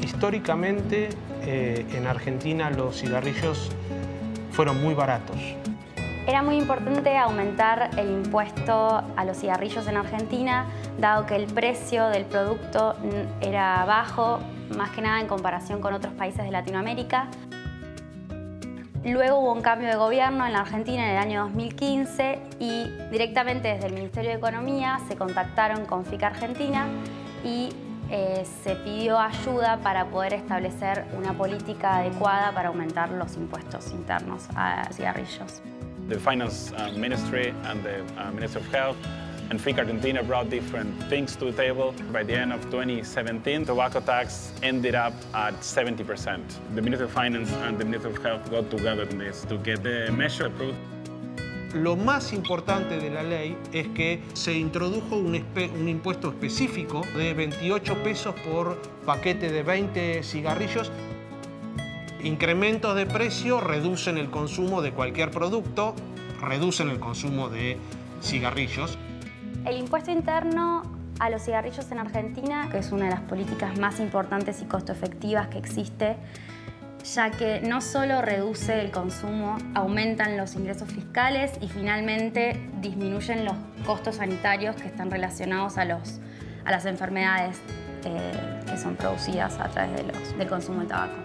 Históricamente, en Argentina los cigarrillos fueron muy baratos. Era muy importante aumentar el impuesto a los cigarrillos en Argentina, dado que el precio del producto era bajo, más que nada en comparación con otros países de Latinoamérica. Luego hubo un cambio de gobierno en la Argentina en el año 2015 y directamente desde el Ministerio de Economía se contactaron con FIC Argentina y se pidió ayuda para poder establecer una política adecuada para aumentar los impuestos internos a cigarrillos. The Finance Ministry and the Ministry of Health and FIC Argentina brought different things to the table. By the end of 2017, tobacco tax ended up at 70%. The Ministry of Finance and the Ministry of Health got together on this to get the measure approved. Lo más importante de la ley es que se introdujo un impuesto específico de 28 pesos por paquete de 20 cigarrillos. Incrementos de precio reducen el consumo de cualquier producto, reducen el consumo de cigarrillos. El impuesto interno a los cigarrillos en Argentina, que es una de las políticas más importantes y costo efectivas que existe, ya que no solo reduce el consumo, aumentan los ingresos fiscales y finalmente disminuyen los costos sanitarios que están relacionados a las enfermedades que son producidas a través del consumo de tabaco.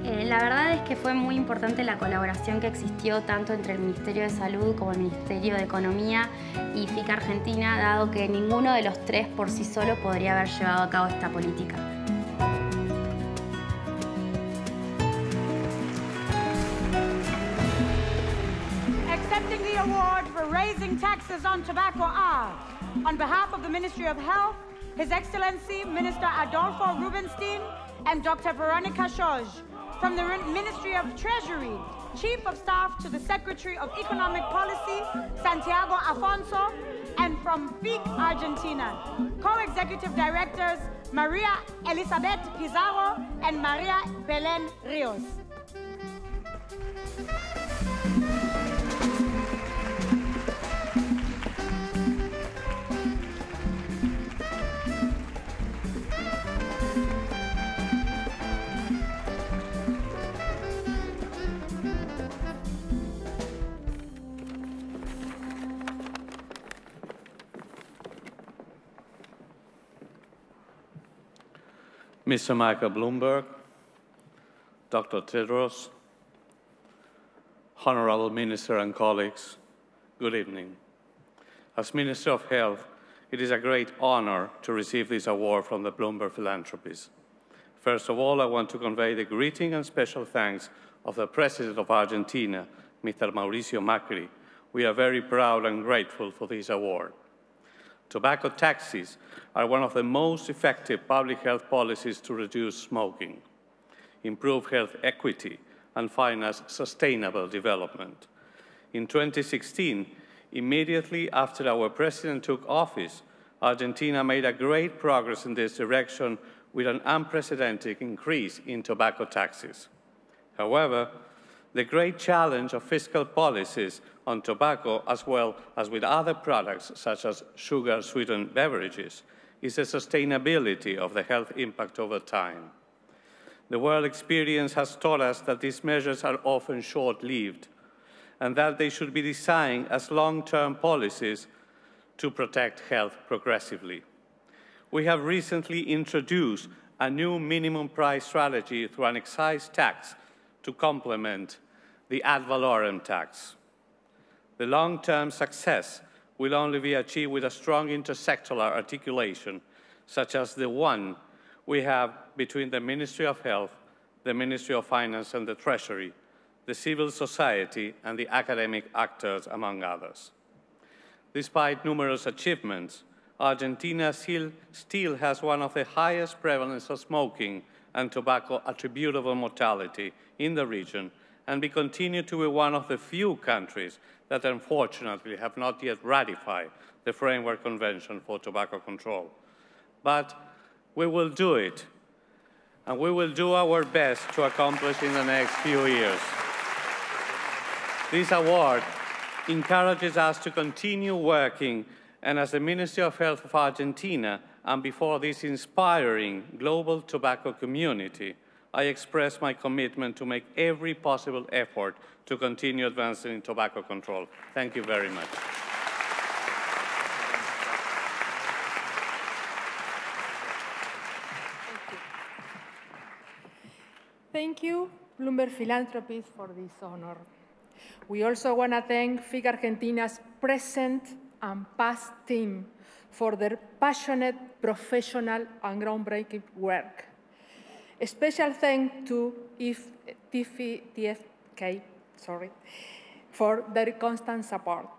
La verdad es que fue muy importante la colaboración que existió tanto entre el Ministerio de Salud como el Ministerio de Economía y FIC Argentina, dado que ninguno de los tres por sí solo podría haber llevado a cabo esta política. Accepting the award for raising taxes on tobacco are, on behalf of the Ministry of Health, His Excellency Minister Adolfo Rubenstein and Dr. Veronica Schoj. From the Ministry of Treasury, Chief of Staff to the Secretary of Economic Policy, Santiago Afonso, and from FIC Argentina, Co-Executive Directors Maria Elizabeth Pizarro and Maria Belén Rios. Mr. Michael Bloomberg, Dr. Tedros, Honorable Minister and colleagues, good evening. As Minister of Health, it is a great honor to receive this award from the Bloomberg Philanthropies. First of all, I want to convey the greeting and special thanks of the President of Argentina, Mr. Mauricio Macri. We are very proud and grateful for this award. Tobacco taxes are one of the most effective public health policies to reduce smoking, improve health equity, and finance sustainable development. In 2016, immediately after our president took office, Argentina made a great progress in this direction with an unprecedented increase in tobacco taxes. However, The great challenge of fiscal policies on tobacco, as well as with other products such as sugar-sweetened beverages, is the sustainability of the health impact over time. The world experience has taught us that these measures are often short-lived and that they should be designed as long-term policies to protect health progressively. We have recently introduced a new minimum price strategy through an excise tax to complement the ad valorem tax. The long-term success will only be achieved with a strong intersectoral articulation, such as the one we have between the Ministry of Health, the Ministry of Finance and the Treasury, the civil society, and the academic actors, among others. Despite numerous achievements, Argentina still has one of the highest prevalence of smoking and tobacco attributable mortality in the region, and we continue to be one of the few countries that unfortunately have not yet ratified the Framework Convention for Tobacco Control. But we will do it, and we will do our best to accomplish in the next few years. This award encourages us to continue working, and as the Ministry of Health of Argentina, and before this inspiring global tobacco community, I express my commitment to make every possible effort to continue advancing in tobacco control. Thank you very much. Thank you, Bloomberg Philanthropies, for this honor. We also want to thank FIC Argentina's present and past team for their passionate, professional, and groundbreaking work. A special thanks to TFK for their constant support.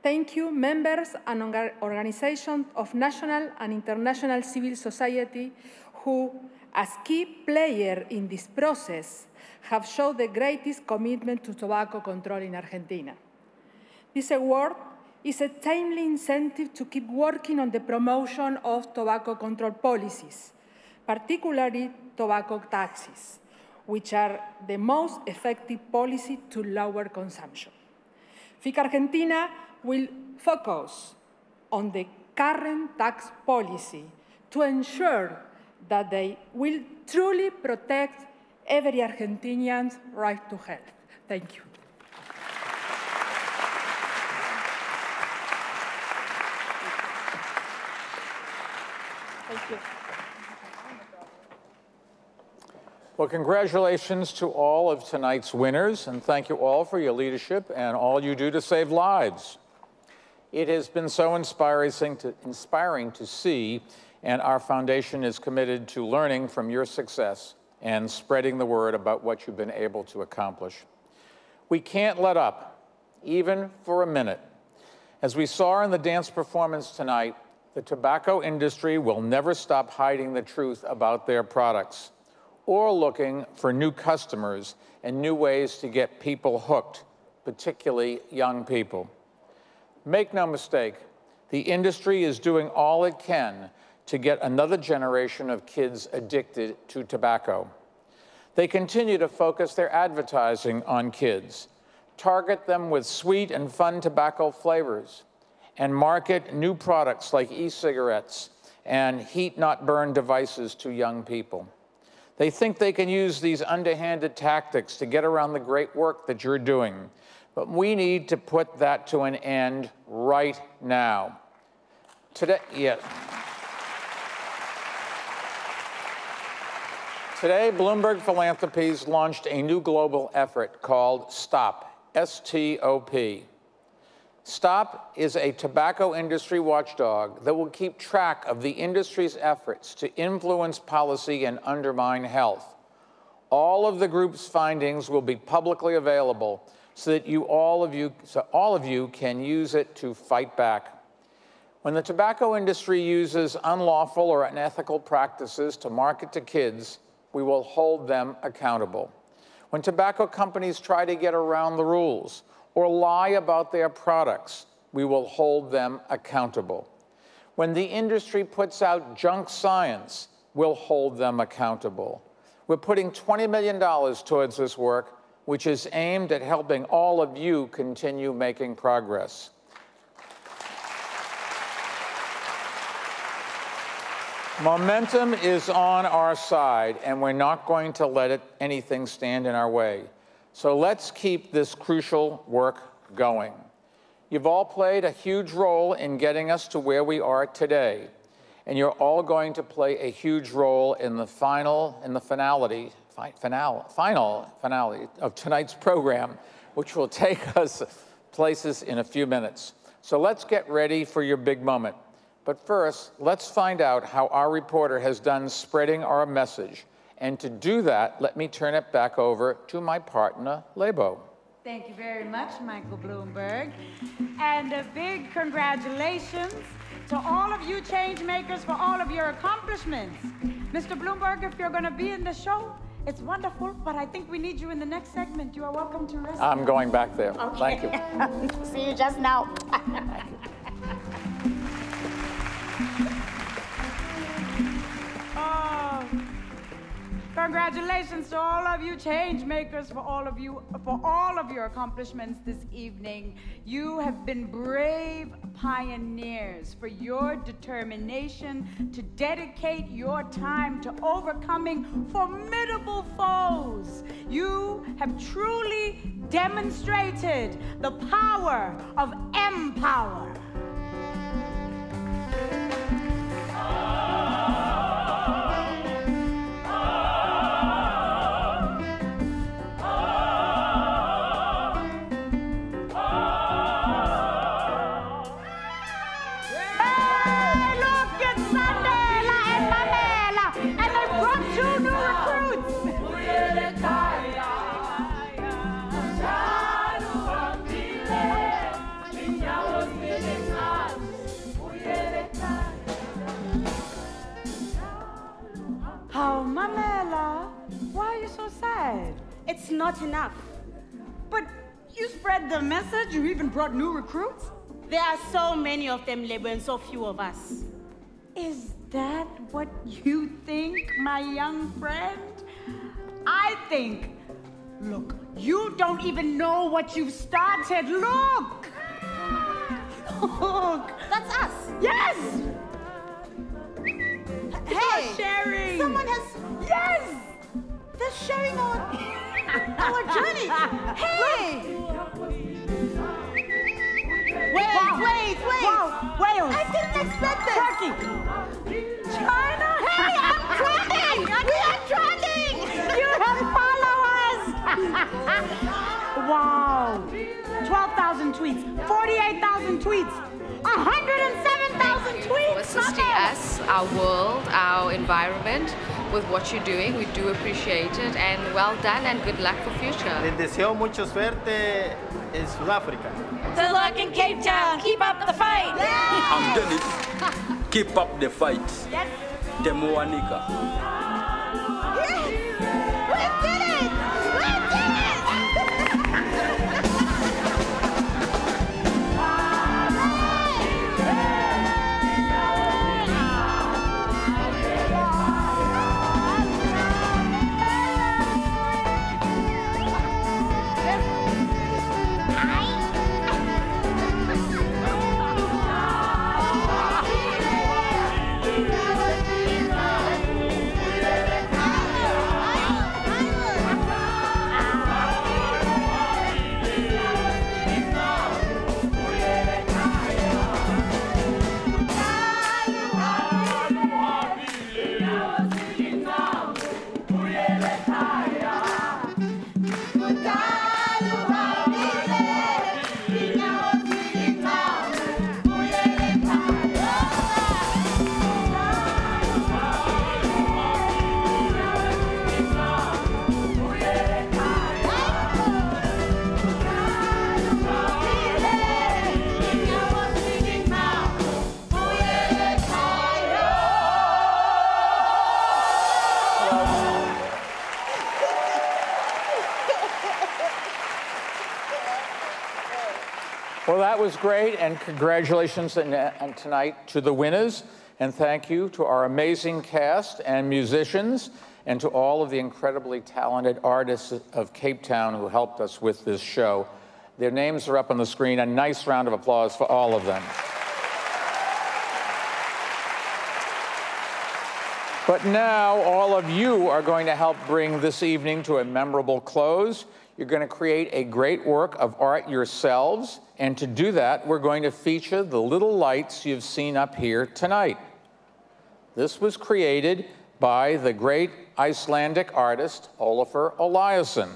Thank you, members and organizations of national and international civil society who, as key players in this process, have shown the greatest commitment to tobacco control in Argentina. This award is a timely incentive to keep working on the promotion of tobacco control policies, particularly tobacco taxes, which are the most effective policy to lower consumption. FIC Argentina will focus on the current tax policy to ensure that they will truly protect every Argentinian's right to health. Thank you. Thank you. Well, congratulations to all of tonight's winners, and thank you all for your leadership and all you do to save lives. It has been so inspiring to see, and our foundation is committed to learning from your success and spreading the word about what you've been able to accomplish. We can't let up, even for a minute. As we saw in the dance performance tonight, the tobacco industry will never stop hiding the truth about their products or looking for new customers and new ways to get people hooked, particularly young people. Make no mistake, the industry is doing all it can to get another generation of kids addicted to tobacco. They continue to focus their advertising on kids, target them with sweet and fun tobacco flavors, and market new products like e-cigarettes and heat-not-burn devices to young people. They think they can use these underhanded tactics to get around the great work that you're doing, but we need to put that to an end right now. Today, Bloomberg Philanthropies launched a new global effort called STOP, S-T-O-P. STOP is a tobacco industry watchdog that will keep track of the industry's efforts to influence policy and undermine health. All of the group's findings will be publicly available so that all of you can use it to fight back. When the tobacco industry uses unlawful or unethical practices to market to kids, we will hold them accountable. When tobacco companies try to get around the rules or lie about their products, we will hold them accountable. When the industry puts out junk science, we'll hold them accountable. We're putting $20 million towards this work which is aimed at helping all of you continue making progress. Momentum is on our side, and we're not going to let anything stand in our way. So let's keep this crucial work going. You've all played a huge role in getting us to where we are today, and you're all going to play a huge role in the finale of tonight's program, which will take us places in a few minutes. So let's get ready for your big moment. But first, let's find out how our reporter has done spreading our message. And to do that, let me turn it back over to my partner, Lebo. Thank you very much, Michael Bloomberg. And a big congratulations to all of you change makers for all of your accomplishments. Mr. Bloomberg, if you're going to be in the show, it's wonderful, but I think we need you in the next segment. You are welcome to rest. I'm going back there. Okay. Thank you. See you just now. Congratulations to all of you change makers for all of your accomplishments this evening. You have been brave pioneers for your determination to dedicate your time to overcoming formidable foes. You have truly demonstrated the power of MPOWER. Oh, Mamela, why are you so sad? It's not enough. But you spread the message, you even brought new recruits? There are so many of them, Lebo, and so few of us. Is that what you think, my young friend? I think, look, you don't even know what you've started. Look! Look! That's us! Yes! Hey! Sharing! Someone has... Yes! They're sharing our journey! Hey! Wait! Wow. Wales! I didn't expect this! Turkey! China! Hey, I'm trending! We are trending! You have followers! Wow! 12,000 tweets, 48,000 tweets, 107,000 tweets! For assisting us, our world, our environment, with what you're doing. We do appreciate it, and well done, and good luck for future. Les deseo mucha suerte en Sudáfrica. Good luck in Cape Town. Keep up the fight. Yeah. I'm Dennis. Keep up the fight. Yes. Temuanika. Yes. We did it! We did it! Well, that was great, and congratulations tonight to the winners. And thank you to our amazing cast and musicians, and to all of the incredibly talented artists of Cape Town who helped us with this show. Their names are up on the screen. A nice round of applause for all of them. But now all of you are going to help bring this evening to a memorable close. You're going to create a great work of art yourselves, and to do that, we're going to feature the little lights you've seen up here tonight. This was created by the great Icelandic artist Ólafur Eliasson.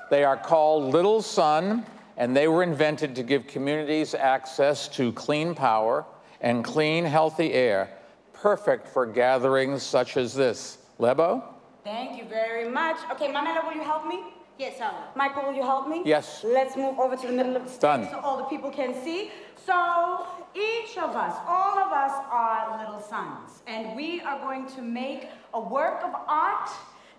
They are called Little Sun, and they were invented to give communities access to clean power and clean, healthy air, perfect for gatherings such as this. Lebo? Thank you very much. Okay, Mamela, will you help me? Yes, I will. Michael, will you help me? Yes. Let's move over to the middle of the stage Done. so all the people can see. So each of us, all of us are little sons, and we are going to make a work of art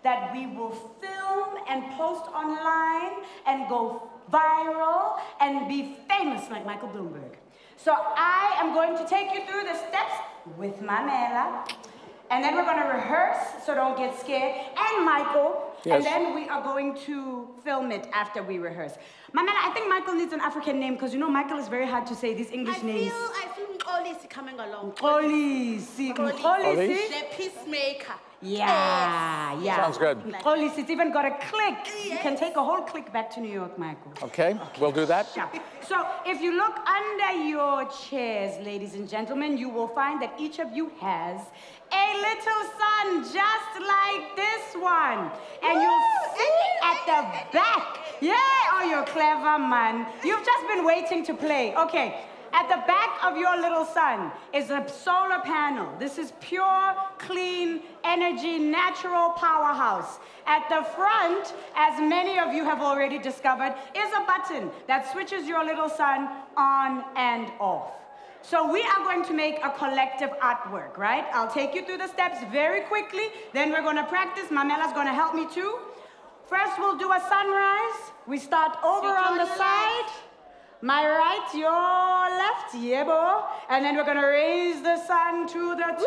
that we will film and post online and go viral and be famous like Michael Bloomberg. So I am going to take you through the steps with Mamela, and then we're going to rehearse, so don't get scared, and Michael, yes. And then we are going to film it after we rehearse. Mamela, I think Michael needs an African name, because you know Michael is very hard to say, these English names. I feel Olisi coming along. Olisi. The peacemaker. Yeah, yeah. Sounds good. Olisi, it's even got a click. Yes. You can take a whole click back to New York, Michael. Okay, we'll do that. So if you look under your chairs, ladies and gentlemen, you will find that each of you has a little son just like this one. And you'll see at the back. Yeah, oh, you're clever, man. You've just been waiting to play. Okay. At the back of your little son is a solar panel. This is pure, clean energy, natural powerhouse. At the front, as many of you have already discovered, is a button that switches your little son on and off. So we are going to make a collective artwork, right? I'll take you through the steps very quickly. Then we're going to practice. Mamela's going to help me too. First, we'll do a sunrise. We start over on the side. My right, your left, yebo. And then we're gonna raise the sun to the top.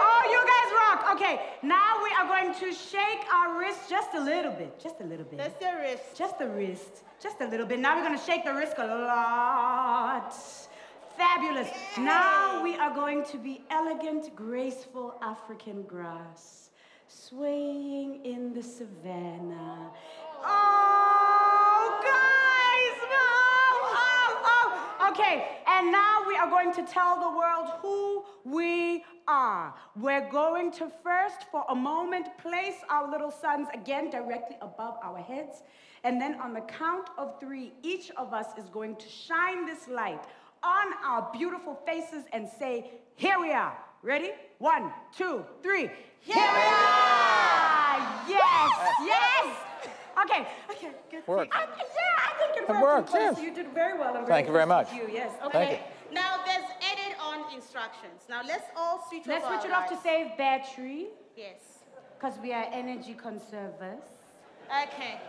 Oh, you guys rock. Okay, now we are going to shake our wrist just a little bit. Just a little bit. That's the wrist. Just the wrist. Just a little bit. Now we're gonna shake the wrist a lot. Fabulous. Now we are going to be elegant, graceful African grass, swaying in the savannah. Oh, guys! Oh. Okay, and now we are going to tell the world who we are. We're going to first, for a moment, place our little sons again directly above our heads. And then on the count of 3, each of us is going to shine this light on our beautiful faces and say, here we are. Ready? 1, 2, 3. Here we are! Yes, yes! Okay, good. Work. I think it worked. Yes. Yes. You did very well. Thank you very much. You. Yes. Okay. Thank you. Now there's added-on instructions. Now let's all switch Let's switch it off to save battery. Yes. Because we are energy conservers. Okay.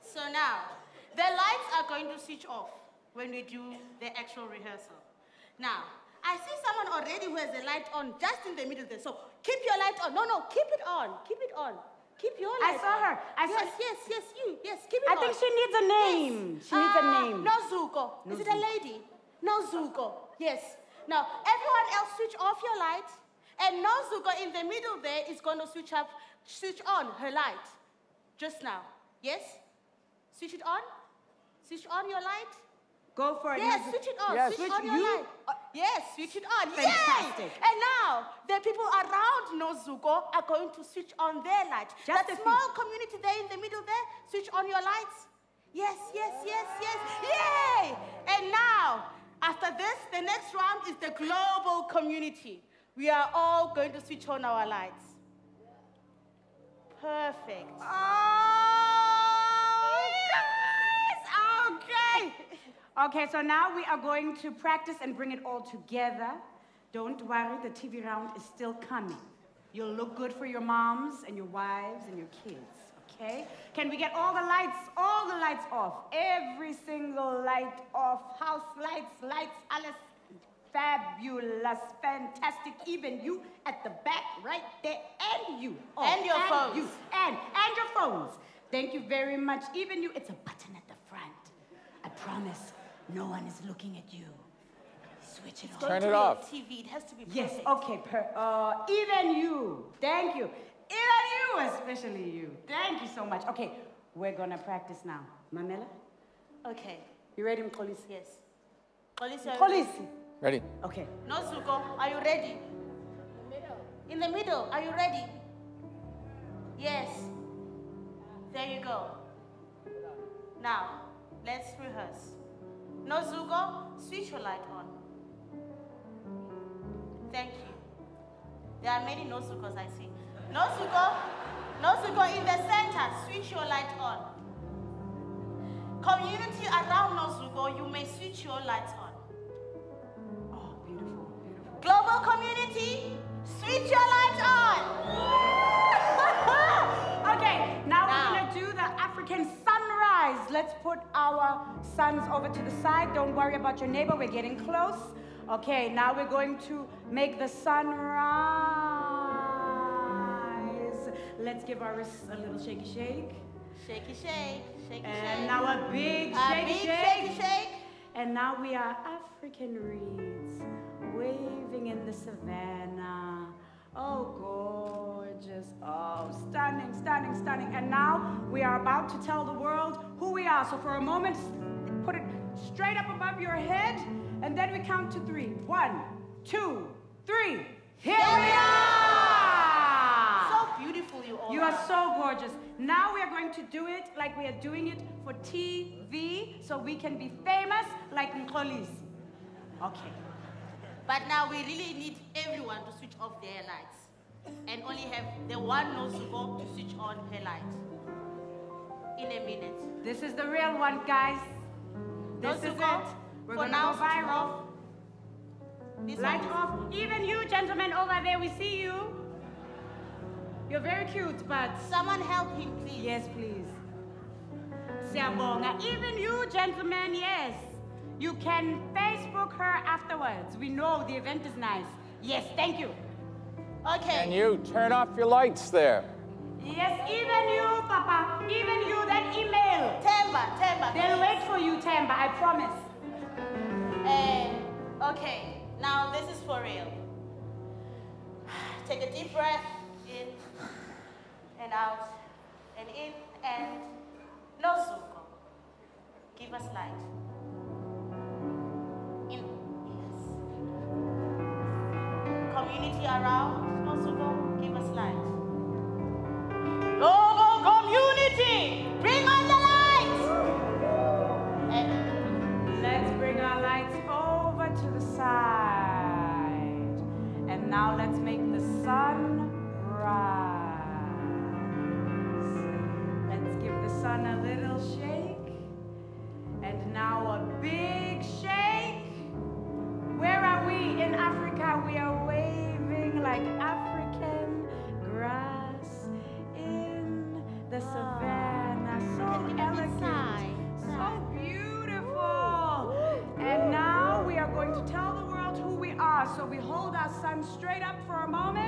So now, the lights are going to switch off when we do the actual rehearsal. Now, I see someone already who has the light on just in the middle there. So keep your light on. No, keep it on. Keep it on. Keep your light on. I saw her. Yes, you. Yes, keep it on. I think she needs a name. Yes. She needs a name. Nozuko. Is it a lady? Nozuko. Yes. Now, everyone else switch off your light. And Nozuko in the middle there is going to switch on her light. Just now. Yes? Switch it on. Switch on your light. Go for it. Yes, switch it on. Yes. Switch on your light. Yes, switch it on. Fantastic. Yay! And now, the people around Nozuko are going to switch on their light. That small community there in the middle there, switch on your lights. Yes. Yay! And now, after this, the next round is the global community. We are all going to switch on our lights. Perfect. Okay, so now we are going to practice and bring it all together. Don't worry, the TV round is still coming. You'll look good for your moms and your wives and your kids, okay? Can we get all the lights off? Every single light off. House lights, alles. fabulous, fantastic, even you at the back right there, and you. Oh, and your phones. You, and your phones. Thank you very much. Even you, it's a button at the front. I promise, no one is looking at you. Switch it on. Turn it off. TV, it has to be perfect. Yes, okay, even you. Thank you. Even you, especially you. Thank you so much. Okay, we're gonna practice now. Mamela? Okay. You ready, Mkholisi? Yes. Mkholisi, Mkholisi. Ready? Okay. Nozuko, are you ready? In the middle, are you ready? Yes. There you go. Now, let's rehearse. Nozuko, switch your light on. Thank you. There are many Nozukos I see. Nozuko in the center, switch your light on. Community around Nozuko, you may switch your lights on. Oh, beautiful, beautiful. Global community, switch your lights on. Okay, now we're gonna do the African sunrise. Let's put our suns over to the side. Don't worry about your neighbor, we're getting close. Okay, now we're going to make the sun rise. Let's give our wrists a little shaky shake. Shaky shake, shaky shake. And now a big shaky shake. And now we are African reeds waving in the savannah. Oh, gorgeous. Oh, stunning, stunning, stunning. And now we are about to tell the world who we are. So for a moment, put it straight up above your head. And then we count to 3. 1, 2, 3. Here we are! So beautiful you all You are so gorgeous. Now we are going to do it like we are doing it for TV, so we can be famous like Mkholisi. Okay. But now we really need everyone to switch off their lights. And only have the one Nozuko to switch on her light. In a minute. This is the real one, guys. This is it. We're going to go viral. Light off. Even you, gentlemen, over there, we see you. You're very cute, but... Someone help him, please. Yes, please. Siyabonga. Even you, gentlemen, yes. You can Facebook her afterwards. We know the event is nice. Yes, thank you. Okay. And you, turn off your lights there. Yes, even you, Papa. Even you, then email. Temba. They'll wait for you, Temba, I promise. Okay, now this is for real. Take a deep breath in and out, and in and Nozuko. Give us light. In, yes. Community around Nozuko, give us light. Global community, bring on the lights. And let's bring our lights over to the side. And now let's make the sun rise. Let's give the sun a little shake. And now a big shake. Where are we in Africa? We are waving like African grass in the savannah. So elegant, so beautiful. And now we are going to tell the world who we are. So we hold our sun straight up for a moment.